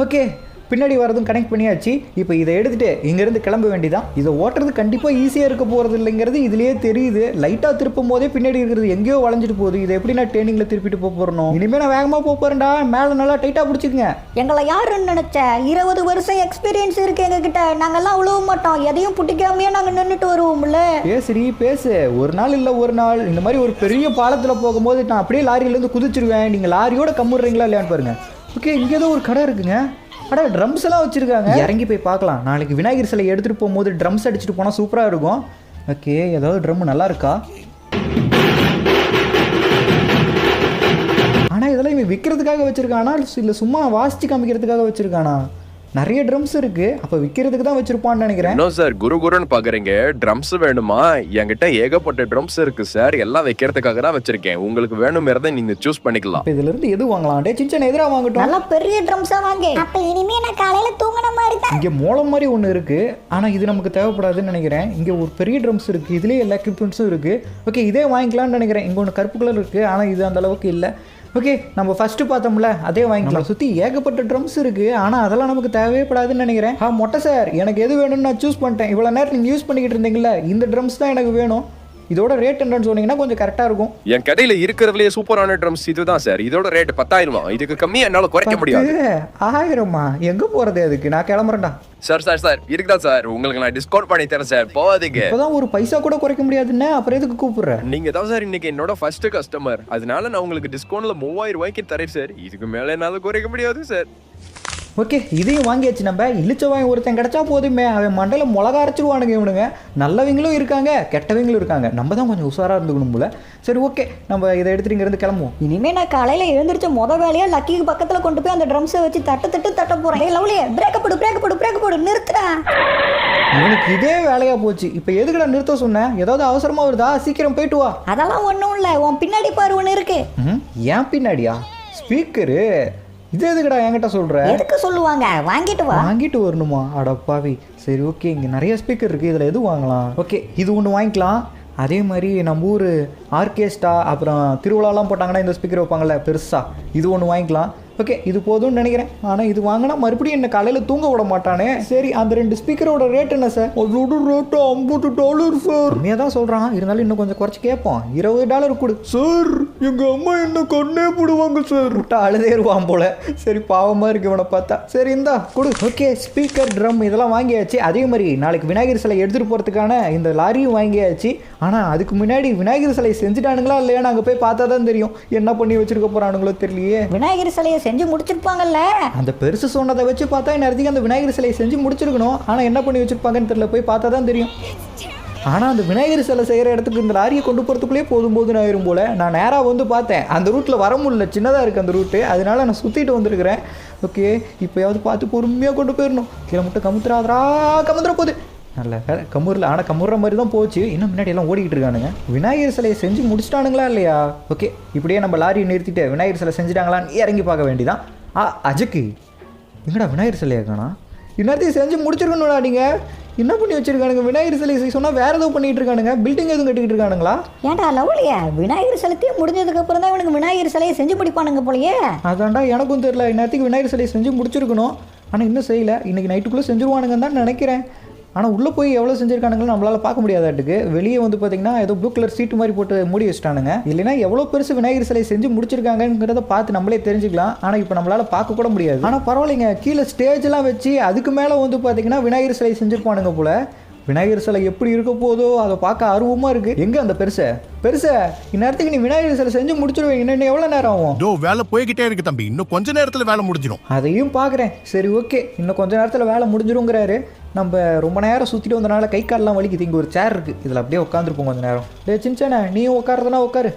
ஓகே, பின்னாடி வரதும் கனெக்ட் பண்ணியாச்சு. இப்போ இதை எடுத்துகிட்டு இங்கேருந்து கிளம்ப வேண்டியதான். இதை ஓட்டுறது கண்டிப்பாக ஈஸியாக இருக்க போகிறது இல்லைங்கிறது இதுலேயே தெரியுது. லைட்டாக திருப்பும் போதே பின்னாடி இருக்கிறது எங்கேயோ வளைஞ்சிட்டு போகுது. இதை எப்படி நான் ட்ரெயினிங்கில் திருப்பிட்டு போகிறோம்? இனிமேல் நான் வேகமாக போகிறேன்டா. மேலே நல்லா டைட்டாக பிடிச்சிக்கங்க. எங்களை யாருன்னு நினைச்ச? 20 வருஷம் எக்ஸ்பீரியன்ஸ் இருக்கு எங்ககிட்ட. நாங்கெல்லாம் உழுவ மாட்டோம், எதையும் பிடிக்காமையே நாங்கள் நின்றுட்டு வருவோம்ல. பேசுறீ பேசு. ஒரு நாள் இல்லை ஒரு நாள் இந்த மாதிரி ஒரு பெரிய பாலத்தில் போகும்போது நான் அப்படியே லாரியிலேருந்து குதிச்சிருவேன். நீங்கள் லாரியோட கம்முடுறீங்களா இல்லையான்னு பாருங்க. ஓகே, இங்கே ஏதோ ஒரு கடை இருக்குங்க. அடா, ட்ரம்ஸ் எல்லாம் வச்சிருக்காங்க. இறங்கி போய் பார்க்கலாம். நாளைக்கு விநாயகர் சிலை எடுத்துகிட்டு போகும்போது ட்ரம்ஸ் அடிச்சுட்டு போனால் சூப்பராக இருக்கும். ஓகே, ஏதாவது ட்ரம் நல்லா இருக்கா? ஆனால் இதெல்லாம் இவன் விற்கிறதுக்காக வச்சுருக்கானா இல்லை சும்மா வாசித்து காமிக்கிறதுக்காக வச்சுருக்கானா? நிறைய ட்ரம்ஸ் இருக்கு. அப்ப விக்கிறதுக்கு தான் வச்சிருப்பான்னு நினைக்கிறேன். நோ சார், குருன்னு பாக்குறீங்க. ட்ரம்ஸ் வேணுமா? என்கிட்ட ஏகப்பட்ட ட்ரம்ஸ் இருக்கு சார். எல்லாம் வைக்கிறதுக்காக தான் வச்சிருக்கேன். உங்களுக்கு வேணும்றத நீங்க சூஸ் பண்ணிக்கலாம். இதுல இருந்து எது வாங்கலாம்? டே சின்ன எதிரா வாங்கட்டும். நல்ல பெரிய ட்ரம்ஸா வாங்க. அப்ப இனிமே நான் காலையில தூங்குன மாதிரி தான். இங்க மூலம் மாதிரி ஒன்று இருக்கு, ஆனா இது நமக்கு தேவைப்படாதுன்னு நினைக்கிறேன். இங்க ஒரு பெரிய ட்ரம்ஸ் இருக்கு, இதுலயே எல்லா எக்யூப்மெண்ட்ஸும் இருக்கு. ஓகே, இதே வாங்கிக்கலாம்னு நினைக்கிறேன். இங்க ஒன்று கருப்பு கலர் இருக்கு, ஆனா இது அந்த அளவுக்கு இல்லை. ஓகே, நம்ம ஃபர்ஸ்ட் பார்த்தோம்ல அதே வாங்கிக்கலாம். சுற்றி ஏகப்பட்ட ட்ரம்ஸ் இருக்குது, ஆனால் அதெல்லாம் நமக்கு தேவைப்படாதுன்னு நினைக்கிறேன். மொட்டை சார், எனக்கு எது வேணும்னு நான் சூஸ் பண்ணிட்டேன். இவ்வளோ நேரம் நீங்கள் யூஸ் பண்ணிக்கிட்டு இருந்தீங்களா, இந்த ட்ரம்ஸ் தான் எனக்கு வேணும். இதோட ரேட் என்னன்னு சொன்னீங்கன்னா கொஞ்சம் கரெக்டாக இருக்கும். என் கடையில் இருக்கிறதுலேயே சூப்பரான ட்ரம்ஸ் இதுதான் சார். இதோட ரேட் 10,000. இதுக்கு கம்மியாக என்னால் குறைக்க முடியாது. 1000மா? எங்கே போகிறது அதுக்கு? நான் கிளம்புறேன்டா. சார் சார் சார் இருக்குதா சார், உங்களுக்கு நான் டிஸ்கவுண்ட் பண்ணி தரேன் சார். போகாதீங்க. இப்போதான் ஒரு பைசா கூட குறைக்க முடியாதுன்னு அப்புறம் எதுக்கு கூப்பிடுறேன்? நீங்க தான் சார் இன்னைக்கு என்னோட ஃபர்ஸ்ட் கஸ்டமர், அதனால நான் உங்களுக்கு டிஸ்கவுண்ட்ல 3000 ரூபாய்க்கு தரேன் சார். இதுக்கு மேல என்னால குறைக்க முடியாது சார். ஓகே, இதையும் வாங்கியாச்சு. நம்ம இழிச்சவாய் ஒருத்தன் கிடைச்சா போதுமே, அவன் மண்டையில் மிளகா அரைச்சிருவானுங்க இவனுங்க. நல்லவங்களும் இருக்காங்க, கெட்டவங்களும் இருக்காங்க. நம்ம தான் கொஞ்சம் உஷாராக இருந்துக்கணும் போல. சரி, ஓகே, நம்ம இதை எடுத்துட்டு இங்கேருந்து கிளம்புவோம். இனிமே நான் காலையில எழுந்திரிச்ச வேலையா லக்கிக்கு பக்கத்துல கொண்டு போய் அந்த ட்ரம்ஸை வச்சு தட்ட போறேன். ஏய் லவ்லி, பிரேக் போடு நிறுத்துடா. இவனுக்கு இதே வேலையா போச்சு. இப்போ எதுக்குடா நிறுத்த சொன்னேன்? ஏதாவது அவசரமா வருதா? சீக்கிரம் போயிட்டு வா. அதெல்லாம் ஒன்றும் இல்லை, உன் பின்னாடி பாரு ஒன்று இருக்கு. ஏன் பின்னாடியா? ஸ்பீக்கரு. இது எதுக்குடா என்கிட்ட சொல்ற? எதுக்கு சொல்லுவாங்க? வாங்கிட்டு வரணுமா? அடப்பாவி. சரி, ஓகே, இங்கே நிறைய ஸ்பீக்கர் இருக்குது, இதில் எது வாங்கலாம்? ஓகே, இது ஒன்று வாங்கிக்கலாம். அதே மாதிரி நம்ம ஊர் ஆர்கெஸ்ட்ரா அப்புறம் திருவிழாலாம் போட்டாங்கன்னா இந்த ஸ்பீக்கர் வைப்பாங்கள்ல பெருசாக, இது ஒன்று வாங்கிக்கலாம். ஓகே, இது போதும்னு நினைக்கிறேன். ஆனால் இது வாங்கினா மறுபடியும் என்ன காலையில் தூங்க விட மாட்டானே. சரி, அந்த 2 ஸ்பீக்கரோட ரேட் என்ன சார்? அதோட ரேட்டு $50 சார். கம்மியாக தான் சொல்கிறான், இருந்தாலும் இன்னும் கொஞ்சம் குறைச்சி கேட்போம். $20 கொடு சார். எங்கள் அம்மா என்ன கொன்னே போடுவாங்க சார். விட்டா அழுதேருவான் போல. சரி, பாவமாக இருக்கு இவனை பார்த்தா. சரி, இந்தா கொடு. ஓகே, ஸ்பீக்கர், ட்ரம் இதெல்லாம் வாங்கியாச்சு. அதே மாதிரி நாளைக்கு விநாயகர் சிலை எடுத்துகிட்டு போகிறதுக்கான இந்த லாரியும் வாங்கியாச்சு. ஆனால் அதுக்கு முன்னாடி விநாயகர் சிலை செஞ்சுட்டானுங்களா இல்லையா நாங்கள் போய் பார்த்தா தான் தெரியும். என்ன பண்ணி வச்சிருக்க போகிறானுங்களோ தெரியலையே. விநாயகர் சிலையை செஞ்சு முடிச்சிருப்பாங்கல்ல. அந்த பெருசு சொன்னதை வச்சு பார்த்தா இன்னும் அந்த விநாயகர் சிலையை செஞ்சு முடிச்சிருக்கணும். ஆனால் என்ன பண்ணி வச்சிருப்பாங்கன்னு தெரியல, போய் பார்த்தா தான் தெரியும். ஆனால் அந்த விநாயகர் சிலை செய்கிற இடத்துக்கு இந்த லாரியை கொண்டு போகிறதுக்குள்ளே போதும் ஆயிரும் போல். நான் நேராக வந்து பார்த்தேன், அந்த ரூட்டில் வர முடியல, சின்னதாக இருக்குது அந்த ரூட்டு. அதனால நான் சுற்றிட்டு வந்துருக்கிறேன். ஓகே, இப்போயாவது பார்த்து பொறுமையாக கொண்டு போயிடணும். கீழே மட்டும் கமுத்துற போகுது. நல்ல கமுரில், ஆனால் கமுற மாதிரி தான் போச்சு. இன்னும் முன்னாடி எல்லாம் ஓடிக்கிட்டு இருக்கானுங்க. விநாயகர் சிலையை செஞ்சு முடிச்சிட்டானுங்களா இல்லையா? ஓகே, இப்படியே நம்ம லாரியை நிறுத்திட்டு விநாயகர் சிலை செஞ்சுட்டாங்களான்னு இறங்கி பார்க்க வேண்டிதான். அஜுக்கு எங்கடா விநாயகர் சிலையை காணா? இன்னத்தையும் செஞ்சு முடிச்சிருக்கணும்டா. நீங்கள் என்ன பண்ணி வச்சிருக்கானுங்க? விநாயகர் சிலை சொன்னால் வேறு எதுவும் பண்ணிகிட்டு இருக்கானுங்க. பில்டிங் எதுவும் கட்டிக்கிட்டு இருக்கானுங்களா? ஏன்டா லவ்லியா, விநாயகர் சிலைத்தையும் முடிஞ்சதுக்கு அப்புறம் தான் இவனுக்கு விநாயகர் சிலையை செஞ்சு முடிப்பானுங்க போலயே. அதான்டா எனக்கும் தெரியல. இன்னத்துக்கு விநாயகர் சிலையை செஞ்சு முடிச்சிருக்கணும், ஆனால் இன்னும் செய்யலை. இன்றைக்கி நைட்டுக்குள்ளே செஞ்சுருவானுங்கன்னு தான் நினைக்கிறேன். ஆனால் உள்ளே போய் எவ்வளோ செஞ்சுருக்கானுங்களும் நம்மளால் பார்க்க முடியாதாட்டுக்கு. வெளியே வந்து பார்த்திங்கன்னா ஏதோ ப்ளூ கலர் சீட்டு மாதிரி போட்டு மூடி வச்சுட்டானுங்க. இல்லைனா எவ்வளோ பெருசு விநாயகர் சிலை செஞ்சு முடிச்சிருக்காங்கிறத பார்த்து நம்மளே தெரிஞ்சுக்கலாம். ஆனால் இப்போ நம்மளால் பார்க்க கூட முடியாது. ஆனால் பரவாயில்லைங்க, கீழே ஸ்டேஜெலாம் வச்சு அதுக்கு மேலே வந்து பார்த்திங்கன்னா விநாயகர் சிலை செஞ்சுருப்பானுங்க போல். விநாயகர் சிலை எப்படி இருக்க போதோ அதை பார்க்க ஆர்வமாக இருக்குது. எங்கே அந்த பெருசை இந்நேரத்துக்கு நீ விநாயகர் சிலை செஞ்சு முடிச்சிருவேன். இன்னும் எவ்வளோ நேரம் ஆகும்? வேலை போய்கிட்டே இருக்கு தம்பி, இன்னும் கொஞ்ச நேரத்தில் வேலை முடிஞ்சிடும். அதையும் பார்க்குறேன். சரி, ஓகே, இன்னும் கொஞ்ச நேரத்தில் வேலை முடிஞ்சிருங்கிறாரு. நம்ம ரொம்ப நேரம் சுற்றிட்டு வந்தனால கை காலெலாம் வலிக்குது. இங்கே ஒரு சேர் இருக்குது, இதில் அப்படியே உட்காந்துருப்போம் கொஞ்சம் நேரம். சின்ன நீயும் உட்காருதுன்னா உட்காரு.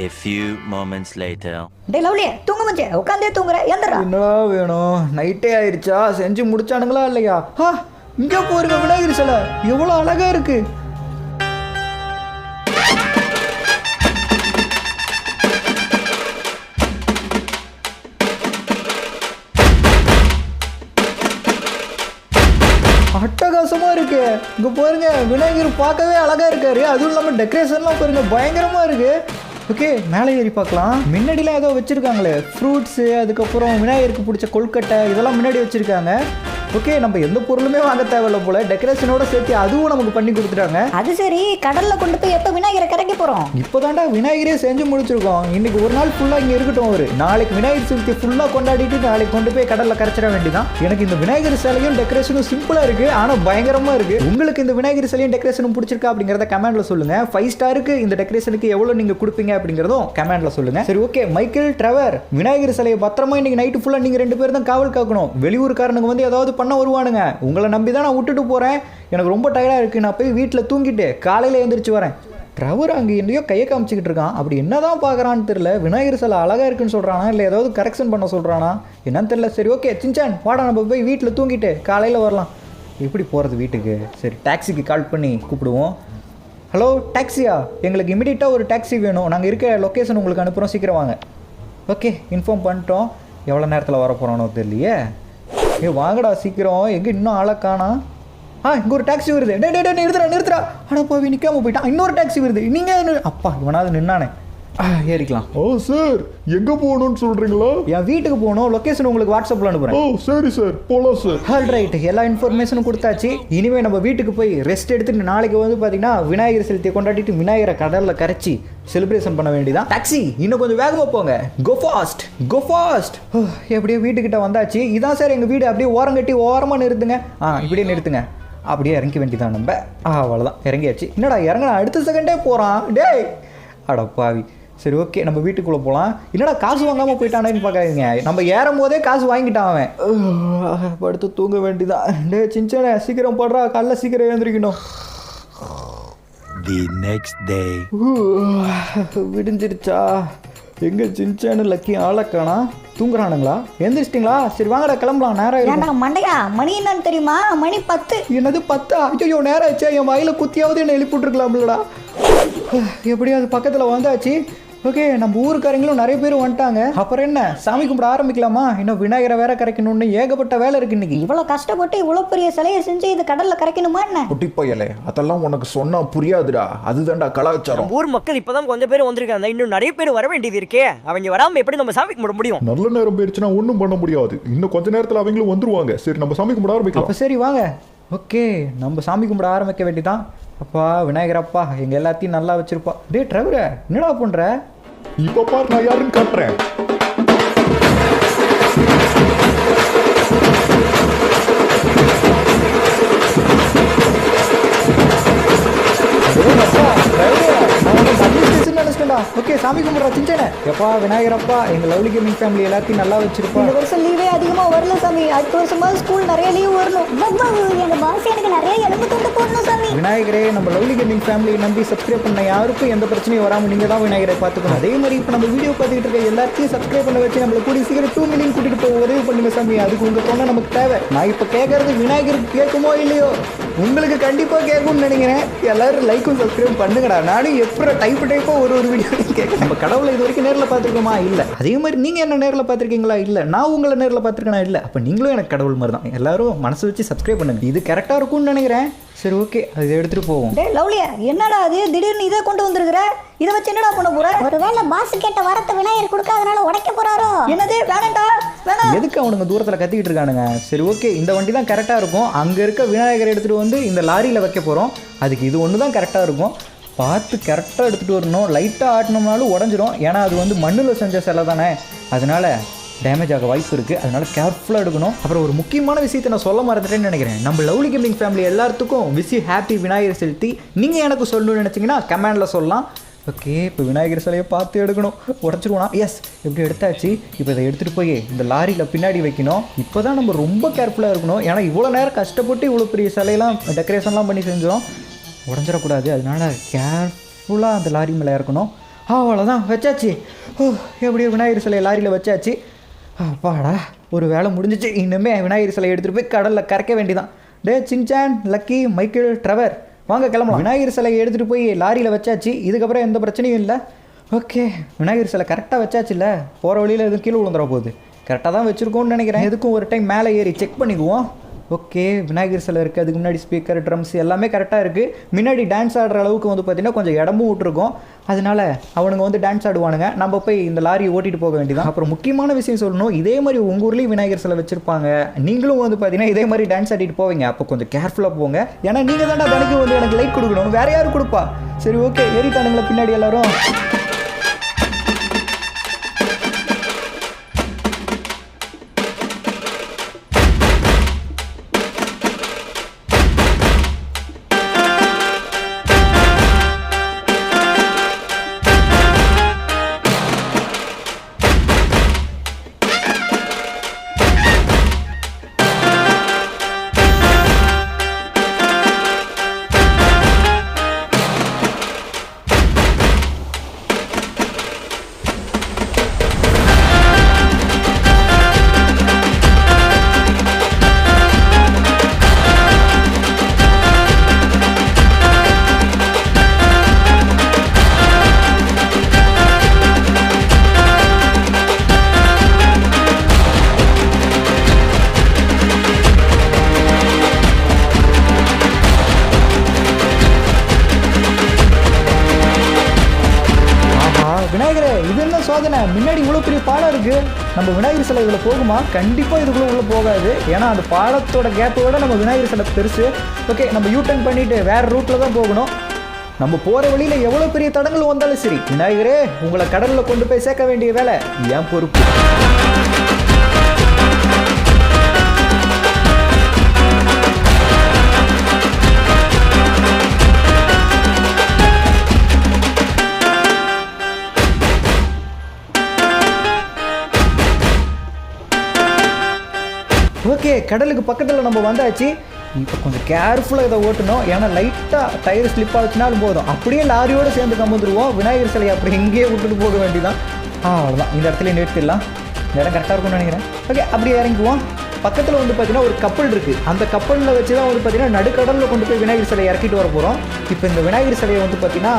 A few moments later. டேய் லவ்லி, தூங்க மச்சே, உட்கார்ந்தே தூங்குற. எந்திரா. என்ன வேணும்? நைட்டே ஆயிடுச்சா? செஞ்சு முடிச்சானுங்களா இல்லையா? இங்கே போருங்க விநாயகர் சிலை, எவ்வளோ அழகா இருக்கு. இங்கே பாருங்க விநாயகர் பார்க்கவே அழகாக இருக்காரு. அதுவும் இல்லாமல் டெக்கரேஷன்லாம் பாருங்க பயங்கரமாக இருக்குது. ஓகே மேலே ஏறி பார்க்கலாம். முன்னாடிலாம் ஏதோ வச்சுருக்காங்களே ஃப்ரூட்ஸு, அதுக்கப்புறம் விநாயகருக்கு பிடிச்ச கொழுக்கட்டை இதெல்லாம் முன்னாடி வச்சுருக்காங்க. ஓகே நம்ம எந்த பொருளுமே வாங்க தேவையில்ல போல, டெக்கரேஷனோட சேர்த்து அதுவும் நமக்கு பண்ணி கொடுத்துட்டாங்க. அது சரி, கடல்ல கொண்டு போய் எப்போ விநாயகரை கரைக்க போறோம்? இப்போதான்டா விநாயகரே செஞ்சு முடிச்சிருக்கோம். இன்னைக்கு ஒரு நாள் ஃபுல்லாக இங்கே இருக்கட்டும். ஒரு நாளைக்கு விநாயகர் சதுர்த்தி ஃபுல்லாக கொண்டாடிட்டு நாளைக்கு கொண்டு போய் கடலில் கரைச்சிட வேண்டியதான். எனக்கு இந்த விநாயகர் சிலையும் டெக்கரேஷனும் சிம்பிளாக இருக்கு, ஆனால் பயங்கரமாக இருக்கு. உங்களுக்கு இந்த விநாயகர் சிலையும் டெக்கரேஷனும் பிடிச்சிருக்கா அப்படிங்கிறத கமெண்ட்ல சொல்லுங்க. 5 ஸ்டாருக்கு இந்த டெக்கரேஷனுக்கு எவ்வளோ நீங்க கொடுப்பீங்க அப்படிங்கிறதும் கமெண்ட்ல சொல்லுங்க. சரி ஓகே மைக்கேல், ட்ரெவர், விநாயகர் சிலையை பத்திரமா இன்னைக்கு நைட்டு ஃபுல்லாக நீங்க 2 பேர் தான் காவல் காக்கணும். வெளியூர்காரனுங்க வந்து ஏதாவது பண்ண வருவானுங்க. உங்களை நம்பி தான் நான் விட்டுட்டு போறேன். எனக்கு ரொம்ப டயர்டாக இருக்கு. நான் போய் வீட்டில் தூங்கிட்டு காலையில் எழுந்திரிச்சு வரேன். ட்ரவர் அங்கே எங்கேயோ கையை காமிச்சிக்கிட்டு இருக்கான். அப்படி என்னதான் பார்க்குறான்னு தெரியல. விநாயகர் சிலை அழகாக இருக்குன்னு சொல்கிறானா இல்லை ஏதாவது கரெக்ஷன் பண்ண சொல்கிறானா என்னன்னு தெரியல. சரி ஓகே சின்சான் வாடா, நம்ம போய் வீட்டில் தூங்கிட்டு காலையில் வரலாம். எப்படி போகிறது வீட்டுக்கு? சரி டாக்ஸிக்கு கால் பண்ணி கூப்பிடுவோம். ஹலோ டாக்ஸியா, எங்களுக்கு இமீடியட்டாக ஒரு டாக்ஸி வேணும். நாங்கள் இருக்க லொக்கேஷன் உங்களுக்கு அனுப்புகிறோம், சீக்கிரம் வாங்க. ஓகே இன்ஃபார்ம் பண்ணிட்டோம். எவ்வளோ நேரத்தில் வர போகிறோன்னு தெரியலையே. வாங்கடா சீக்கிரம், எங்கே இன்னும் ஆளை காணா? இங்கே ஒரு டாக்ஸி வருது. டே டே டே நிறுத்துறா. ஆனால் போய் நிற்காம போயிட்டான். இன்னொரு டாக்ஸி வருது. நீங்கள் அப்பா இவனாவது நின்னானே. ஏறிக்கலாம். ஓ சார், எங்கே போகணும்னு சொல்கிறீங்களா? என் வீட்டுக்கு போகணும். லொக்கேஷன் உங்களுக்கு வாட்ஸ்அப்பில் அனுப்புகிறேன். ஓ சரி சார், போகலாம் சார். ஆல் ரைட், எல்லா இன்ஃபர்மேஷனும் கொடுத்தாச்சு. இனிமேல் நம்ம வீட்டுக்கு போய் ரெஸ்ட் எடுத்துட்டு நாளைக்கு வந்து பார்த்தீங்கன்னா விநாயகர் சதுர்த்தியை கொண்டாடிட்டு விநாயகரை கடலில் கரைச்சி செலிப்ரேஷன் பண்ண வேண்டியதான். டாக்ஸி இன்னும் கொஞ்சம் வேகமாக போங்க. Go fast. எப்படியோ வீட்டுக்கிட்ட வந்தாச்சு. இதான் சார் எங்கள் வீடு. அப்படியே ஓரங்கட்டி ஓரமாக நிறுத்துங்க. இப்படியே நிறுத்துங்க. அப்படியே இறங்க வேண்டியதான் நம்ம. அவ்வளோதான் இறங்கியாச்சு. என்னடா இறங்கினா அடுத்த செகண்டே போகிறான். டேய் அட பாவி. சரி ஓகே நம்ம வீட்டுக்குள்ளே போகலாம். என்னடா காசு வாங்காமல் போயிட்டானேன்னு பார்க்காதீங்க. நம்ம ஏறும் போதே காசு வாங்கிட்டான் அவன். படுத்து தூங்க வேண்டியதான். டே சின்ன சீக்கிரம் போடுறா, காலைல சீக்கிரம் எழுந்திரிக்கணும். The next day. விடிஞ்சிருச்சா? எங்கே சின்சானு லக்கி ஆளக்கானா? தூங்குறானுங்களா? எந்திரிச்சிட்டிங்களா? சரி வாங்கடா கிளம்பலாம். நேரம் மண்டையா, மணி என்னன்னு தெரியுமா? மணி 10. என்னது 10? ஐயோ நேரம் ஆச்சா. என் வாயில குத்தியாவது என்ன எழுப்பிட்டுருக்கலாம்லடா. எப்படியாவது பக்கத்தில் வந்தாச்சு. ஓகே நம்ம ஊருக்காரங்களும் நிறைய பேர் வந்துட்டாங்க. அப்புறம் என்ன சாமி கும்பிட ஆரம்பிக்கலாமா? இன்னும் விநாயகரை வேற கரைக்கணும்னு ஏகப்பட்ட வேலை இருக்கு இன்னைக்கு. இவ்வளோ கஷ்டப்பட்டு இவ்வளோ பெரிய சிலையை செஞ்சு இது கடல்ல கரைக்கணுமா என்ன? குட்டிப்பையலே, அதெல்லாம் உனக்கு சொன்னா புரியாதுடா. அதுதான்டா கலாச்சாரம். ஊர் மக்கள் இப்பதான் கொஞ்சம் பேர் வந்திருக்காங்க. இன்னும் நிறைய பேர் வர வேண்டியது இருக்கே. அவங்க வராம எப்படி நம்ம சாமி கும்பிட முடியும்? நல்ல நேரம் போயிடுச்சுன்னா ஒன்றும் பண்ண முடியாது. இன்னும் கொஞ்ச நேரத்தில் அவங்களும் வந்துருவாங்க. சரி நம்ம சாமி கும்பிட ஆரம்பிக்கலாம். அப்போ சரி வாங்க. ஓகே நம்ம சாமி கும்பிட ஆரம்பிக்க வேண்டியதான். அப்பா விநாயகரப்பா எங்கள் எல்லாத்தையும் நல்லா வச்சிருப்பா. டே ட்ரைவரை என்னடா பண்ணுற? இப்போ பார் நான் யாருன்னு காட்டுறேன். ஓகே சாமி கும்பிட்றா சின்ன. எப்பா விநாயகரப்பா எங்கள் லவ்லி கேமிங் ஃபேமிலி எல்லாத்தையும் நல்லா வச்சிருப்போம். இந்த வருஷம் லீவே அதிகமாக வரல சாமி. அடுத்த வருஷமா ஸ்கூல் நிறைய லீவ் வரணும். எங்க பாஸ் எனக்கு நிறைய எலும்பு துண்டு போடணும் சாமி. விநாயகரே நம்ம லவ்லி கேமிங் ஃபேமிலியை நம்பி சப்ஸ்கிரைப் பண்ண யாருக்கும் எந்த பிரச்சனையும் வராமல் நீங்கள் தான் விநாயகரை பார்த்துக்கணும். அதே மாதிரி இப்போ நம்ம வீடியோ பார்த்துக்கிட்டு இருக்க எல்லாத்தையும் சப்ஸ்கிரைப் பண்ண வச்சு நம்மளை கூடிய சீக்கிரம் 2 மில்லியன் கூட்டிகிட்டு போய் உதவி பண்ணுங்க சாமி. அதுக்கு உங்கள் தொண்டை நமக்கு தேவை. நான் இப்போ கேட்கறது விநாயகருக்கு கேட்குமோ இல்லையோ, உங்களுக்கு கண்டிப்பாக கேட்கும்னு நினைக்கிறேன். எல்லாரும் லைக்கும் சப்ஸ்கிரைப் பண்ணுங்கடா. நானும் எப்போ டைப்பாக ஒரு வீடியோ கேட்க நம்ம கடவுளை இது வரைக்கும் நேரில் பார்த்துருக்கோமா? இல்லை. அதே மாதிரி நீங்கள் என்ன நேரில் பார்த்துருக்கீங்களா? இல்லை. நான் உங்களை நேரில் பார்த்துருக்கேனா? இல்லை. அப்போ நீங்களும் எனக்கு கடவுள் மாதிரி தான். எல்லாரும் மனசு வச்சு சப்ஸ்கிரைப் பண்ணுங்க. இது கரெக்டாக இருக்கும்னு நினைக்கிறேன். சரி ஓகே அது எடுத்துகிட்டு போவோம். டே லவ்லியா, என்னடா அது திடீர்னு இதை கொண்டு வந்துருக்குற? இதை வச்சு என்னடா பண்ண போற? ஒருவேளை பாஸ் கேட்ட வரத்தை விநாயகர் கொடுக்காதனால உடைக்க போறாரோ? என்னது வேணாண்டா வேணாம். எதுக்கு அவனுங்க தூரத்தில் கத்திக்கிட்டு இருக்கானுங்க? சரி ஓகே இந்த வண்டி தான் கரெக்டாக இருக்கும். அங்கே இருக்க விநாயகரை எடுத்துகிட்டு வந்து இந்த லாரியில் வைக்க போகிறோம். அதுக்கு இது ஒன்று தான் கரெக்டாக இருக்கும். பார்த்து கரெக்டாக எடுத்துகிட்டு வரணும். லைட்டாக ஆட்டினோம்னாலும் உடஞ்சிரும். ஏன்னா அது வந்து மண்ணில் செஞ்ச சிலை தானே, அதனால டேமேஜ் ஆக வாய்ப்பு இருக்குது. அதனால கேர்ஃபுல்லாக எடுக்கணும். அப்புறம் ஒரு முக்கியமான விஷயத்தை நான் சொல்ல மறந்துட்டேன்னு நினைக்கிறேன். நம்ம லவ்லி கேமிங் ஃபேமிலி எல்லாத்துக்கும் wish you happy Vinayagar Chaturthi. நீங்கள் எனக்கு சொல்லணும்னு நினச்சிங்கன்னா கமெண்டில் சொல்லலாம். ஓகே இப்போ விநாயகர் சிலையை பார்த்து எடுக்கணும். உடச்சிருவோனா? எஸ் எப்படி எடுத்தாச்சு. இப்போ இதை எடுத்துகிட்டு போய் இந்த லாரியில் பின்னாடி வைக்கணும். இப்போ தான் நம்ம ரொம்ப கேர்ஃபுல்லாக இருக்கணும். ஏன்னா இவ்வளோ நேரம் கஷ்டப்பட்டு இவ்வளோ பெரிய சிலையெல்லாம் டெக்கரேஷன்லாம் பண்ணி செஞ்சோம். உடஞ்சிடக்கூடாது. அதனால கேர்ஃபுல்லாக அந்த லாரி மேலே இறக்கணும். அவ்வளோதான் வச்சாச்சு. எப்படியோ விநாயகர் சிலையை லாரியில் வச்சாச்சு. அப்பாடா ஒரு வேலை முடிஞ்சிச்சு. இன்னுமே விநாயகர் சிலையை எடுத்துகிட்டு போய் கடலில் கரைக்க வேண்டியதான். டே சின்சான், லக்கி, மைக்கேல், ட்ரெவர் வாங்க கிளம்பலாம். விநாயகர் சிலையை எடுத்துகிட்டு போய் லாரியில் வச்சாச்சு. இதுக்கப்புறம் எந்த பிரச்சனையும் இல்லை. ஓகே விநாயகர் சிலை கரெக்டாக வச்சாச்சு. இல்லை போகிற வழியில் எதுவும் கீழே விழுந்துட போகுது. கரெக்டாக தான் வச்சுருக்கோன்னு நினைக்கிறேன். எதுக்கும் ஒரு டைம் மேலே ஏறி செக் பண்ணிக்குவோம். ஓகே, விநாயகர் சிலை இருக்குது, அதுக்கு முன்னாடி ஸ்பீக்கர், ட்ரம்ஸ் எல்லாமே கரெக்டாக இருக்குது. முன்னாடி டான்ஸ் ஆடுற அளவுக்கு வந்து பார்த்திங்கன்னா கொஞ்சம் இடமும் விட்டுருக்கோம். அதனால அவனுங்க வந்து டான்ஸ் ஆடுவானுங்க. நம்ம போய் இந்த லாரியை ஓட்டிகிட்டு போக வேண்டியதான். அப்புறம் முக்கியமான விஷயம் சொல்லணும், இதே மாதிரி உங்கள் ஊர்லேயும் விநாயகர் சிலை வச்சுருப்பாங்க. நீங்களும் வந்து பார்த்தீங்கன்னா இதே மாதிரி டான்ஸ் ஆடிட்டு போவீங்க. அப்போ கொஞ்சம் கேர்ஃபுல்லாக போங்க. ஏன்னா நீங்கள் தானே தினைக்கும் வந்து எனக்கு லைக் கொடுக்கணும், வேறு யாரும் கொடுப்பா? சரி ஓகே, ஏறிட்டானுங்களா பின்னாடி எல்லாரும்? விநாயகரே, இது என்ன சோதனை? முன்னாடி இவ்வளோ பெரிய பாலம் இருக்குது, நம்ம விநாயகர் சிலை இதில் போகுமா? கண்டிப்பாக இதுக்குள்ளே உள்ளே போகாது. ஏன்னா அந்த பாலத்தோட கேப்பை விட நம்ம விநாயகர் சிலை பெருசு. ஓகே, நம்ம யூட்டர்ன் பண்ணிவிட்டு வேறு ரூட்டில் தான் போகணும். நம்ம போகிற வழியில் எவ்வளோ பெரிய தடங்கள் வந்தாலும் சரி, விநாயகரே உங்களை கடலில் கொண்டு போய் சேர்க்க வேண்டிய வேலை ஏன் பொறுப்பு. ஓகே, கடலுக்கு பக்கத்தில் நம்ம வந்தாச்சு. இப்போ கொஞ்சம் கேர்ஃபுல்லாக இதை ஓட்டணும். ஏன்னா லைட்டாக டயர் ஸ்லிப் ஆச்சுனாலும் போதும், அப்படியே லாரியோடு சேர்ந்து கம்பந்துருவோம். விநாயகர் சிலையை அப்படி இங்கேயே விட்டுட்டு போக வேண்டியதான். அவ்வளோதான், இந்த இடத்துல நிறுத்திடலாம். இந்த இடம் கரெக்டாக இருக்கும்னு நினைக்கிறேன். ஓகே, அப்படியே இறங்குவோம். பக்கத்தில் வந்து பார்த்திங்கன்னா ஒரு கப்பல் இருக்குது. அந்த கப்பலில் வச்சு தான் வந்து பார்த்திங்கன்னா நடுக்கடலில் கொண்டு போய் விநாயகர் சிலையை இறக்கிட்டு வர போகிறோம். இப்போ இந்த விநாயகர் சிலையை வந்து பார்த்திங்கன்னா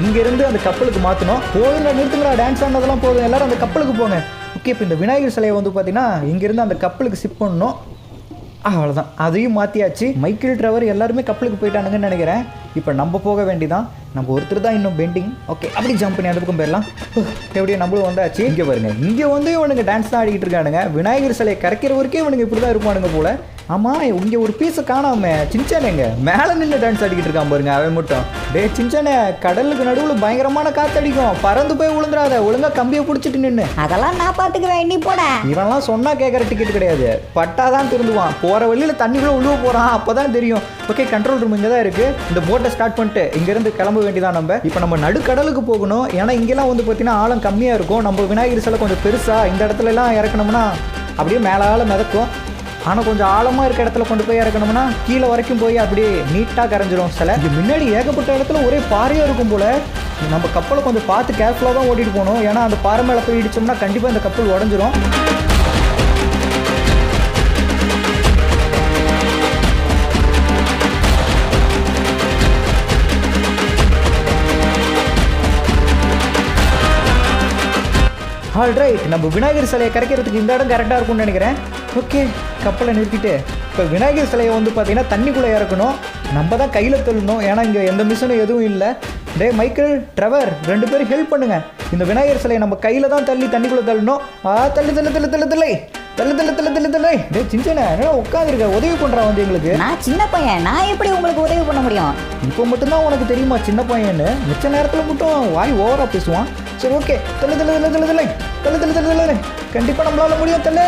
இங்கேருந்து அந்த கப்பலுக்கு மாற்றணும். போதுங்க, நிறுத்துங்களா, டான்ஸ் ஆனதெல்லாம் போதும், எல்லோரும் அந்த கப்பலுக்கு போங்க. ஓகே, இப்போ இந்த விநாயகர் சிலையை வந்து பார்த்திங்கன்னா இங்கேருந்து அந்த கப்பலுக்கு ஷிப் பண்ணணும். அவ்வளோதான், அதையும் மாற்றியாச்சு. மைக்கேல் ட்ரெவர் எல்லாருமே கப்பலுக்கு போயிட்டானுங்கன்னு நினைக்கிறேன். இப்போ நம்ம போக வேண்டியதான். நம்ம ஒருத்தர் தான் இன்னும் பெண்டிங். ஓகே, அப்படி ஜம்ப் பண்ணி அந்த பக்கம் போயிடலாம். எப்படியோ நம்மளும் வந்தாச்சு. இங்கே பாருங்க, இங்கே வந்து இவனுங்க டான்ஸ் தான் ஆடிக்கிட்டு இருக்கானுங்க. விநாயகர் சிலையை கரைக்கிற வரைக்கும் இவனுங்க இப்படி தான் இருப்பானுங்க போல. ஆமாம், இங்கே ஒரு பீஸை காணாம சின்சானேங்க மேலே நின்று டான்ஸ் ஆடிக்கிட்டு இருக்கான் பாருங்க அவன் மட்டும். டே சின்சானே, கடலுக்கு நடுவில் பயங்கரமான காற்றடிக்கும், பறந்து போய் விழுந்துடாத, ஒழுங்காக கம்பியை பிடிச்சிட்டு நின்று. அதெல்லாம் நான் பார்த்துக்குவேன், நீ போட. இவன்லாம் சொன்னா கேட்குற டிக்கெட் கிடையாது, பட்டாதான் திருந்துவான். போகிற வழியில் தண்ணிக்குள்ளே உழுவ போகிறான், அப்போ தான் தெரியும். ஓகே, கண்ட்ரோல் ரூம் இங்கே தான் இருக்குது. இந்த போட்டை ஸ்டார்ட் பண்ணிட்டு இங்கேருந்து கிளம்ப வேண்டியதான் நம்ம. இப்போ நம்ம நடுக்கடலுக்கு போகணும். ஏன்னா இங்கெல்லாம் வந்து பார்த்தீங்கன்னா ஆழம் கம்மியாக இருக்கும். நம்ம விநாயகர் சிலை கொஞ்சம் பெருசாக இந்த இடத்துலலாம் இறக்கணும்னா அப்படியே மேலால மிதக்கும். ஆனால் கொஞ்சம் ஆழமாக இருக்க இடத்துல கொண்டு போய் இறக்கணும்னா கீழே வரைக்கும் போய் அப்படியே நீட்டாக கரைஞ்சிரும் சிலை. இது முன்னாடி ஏகப்பட்ட இடத்துல ஒரே பாறையாக இருக்கும் போல். நம்ம கப்பலை கொஞ்சம் பார்த்து கேர்ஃபுல்லாக தான் ஓட்டிகிட்டு போகணும். ஏன்னா அந்த பாறை மேலே போய் இடிச்சோம்னா கண்டிப்பாக இந்த கப்பல் உடஞ்சிரும். ஆல்ரைட், நம்ம விநாயகர் சிலையை கரைக்கிறதுக்கு இந்த இடம் கரெக்டாக இருக்கும்னு நினைக்கிறேன். ஓகே, கப்பலை நிறுத்திட்டு இப்போ விநாயகர் சிலையை வந்து பார்த்தீங்கன்னா தண்ணிக்குள்ளே இறக்கணும். நம்ம தான் கையில் தள்ளணும், ஏன்னா இங்கே எந்த மிஷினும் எதுவும் இல்லை. டே மைக்கேல், ட்ரெவர், 2 பேரும் ஹெல்ப் பண்ணுங்க. இந்த விநாயகர் சிலையை நம்ம கையில் தான் தள்ளி தண்ணிக்குள்ளே தள்ளணும். தள்ளு தள்ளு தள்ளு தள்ளு தள்ளு தள்ளு தள்ளு தள்ளு தள்ளு தள்ளு. டே சின்ன என்ன உட்காந்துருக்க, உதவி பண்ணுறான் வந்து எங்களுக்கு. நான் சின்ன பையன், நான் எப்படி உங்களுக்கு உதவி பண்ண முடியும்? இப்போ மட்டும்தான் உனக்கு தெரியுமா சின்ன பையன்னு? மிச்ச நேரத்தில் மட்டும் வாய் ஓவராக பேசுவான். சரி ஓகே, தள்ளு தள்ளு தள்ளு தள்ளு தள்ளு தள்ளு தள்ளு தள்ளு தள்ளு. கண்டிப்பாக நம்மளால முடியும், தள்ளு.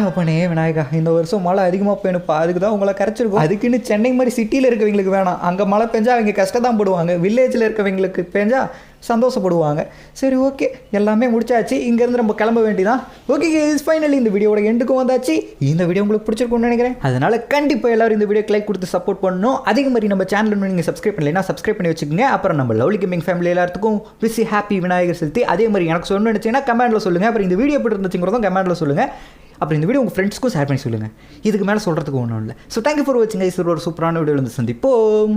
அப்பனே விநாயகா, இந்த வருஷம் மழை அதிகமாக போயணுப்பா. அதுக்கு தான் உங்களை கரைச்சிருக்கும். அதுக்குன்னு சென்னை மாதிரி சிட்டியில் இருக்கவங்களுக்கு வேணாம். அங்கே மழை பெஞ்சா அவங்க கஷ்டம் படுவாங்க. வில்லேஜில் இருக்கவங்களுக்கு பெஞ்சா சந்தோஷப்படுவாங்க. சரி ஓகே, எல்லாமே முடிச்சாச்சு. இங்கேருந்து நம்ம கிளம்ப வேண்டியதான். ஓகே இஸ் ஃபைனலி இந்த வீடியோட எண்டுக்கும் வந்தாச்சு. இந்த வீடியோ உங்களுக்கு பிடிச்சிருக்கும்னு நினைக்கிறேன். அதனால் கண்டிப்பாக எல்லாரும் இந்த வீடியோக்கு லைக் கொடுத்து சப்போர்ட் பண்ணணும். அதே மாதிரி நம்ம சேனல் நீங்கள் சப்ஸ்கிரைப் பண்ணலைன்னா சப்ஸ்கிரைப் பண்ணி வச்சுக்கோங்க. அப்புறம் நம்ம லவ்லி கேமிங் ஃபேமிலி எல்லாத்துக்கும் விஷ் ஹாப்பி விநாயகர் சதுர்த்தி. அதே மாதிரி எனக்கு சொல்லணும்னு நினச்சிங்கன்னா கமெண்ட்டில் சொல்லுங்கள். அப்புறம் இந்த வீடியோ எப்படி இருந்துச்சுங்கிறதும் கமெண்ட்டில் சொல்லுங்கள். அப்புறம் இந்த வீடியோ உங்கள் ஃப்ரெண்ட்ஸ்க்கும் ஷேர் பண்ணி சொல்லுங்கள். இதுக்கு மேலே சொல்கிறதுக்கு ஒன்றும் இல்லை. ஸோ தேங்க்யூ ஃபார் வாட்சிங். ஒரு சூப்பரான வீடியோவில் வந்து சந்திப்போம்.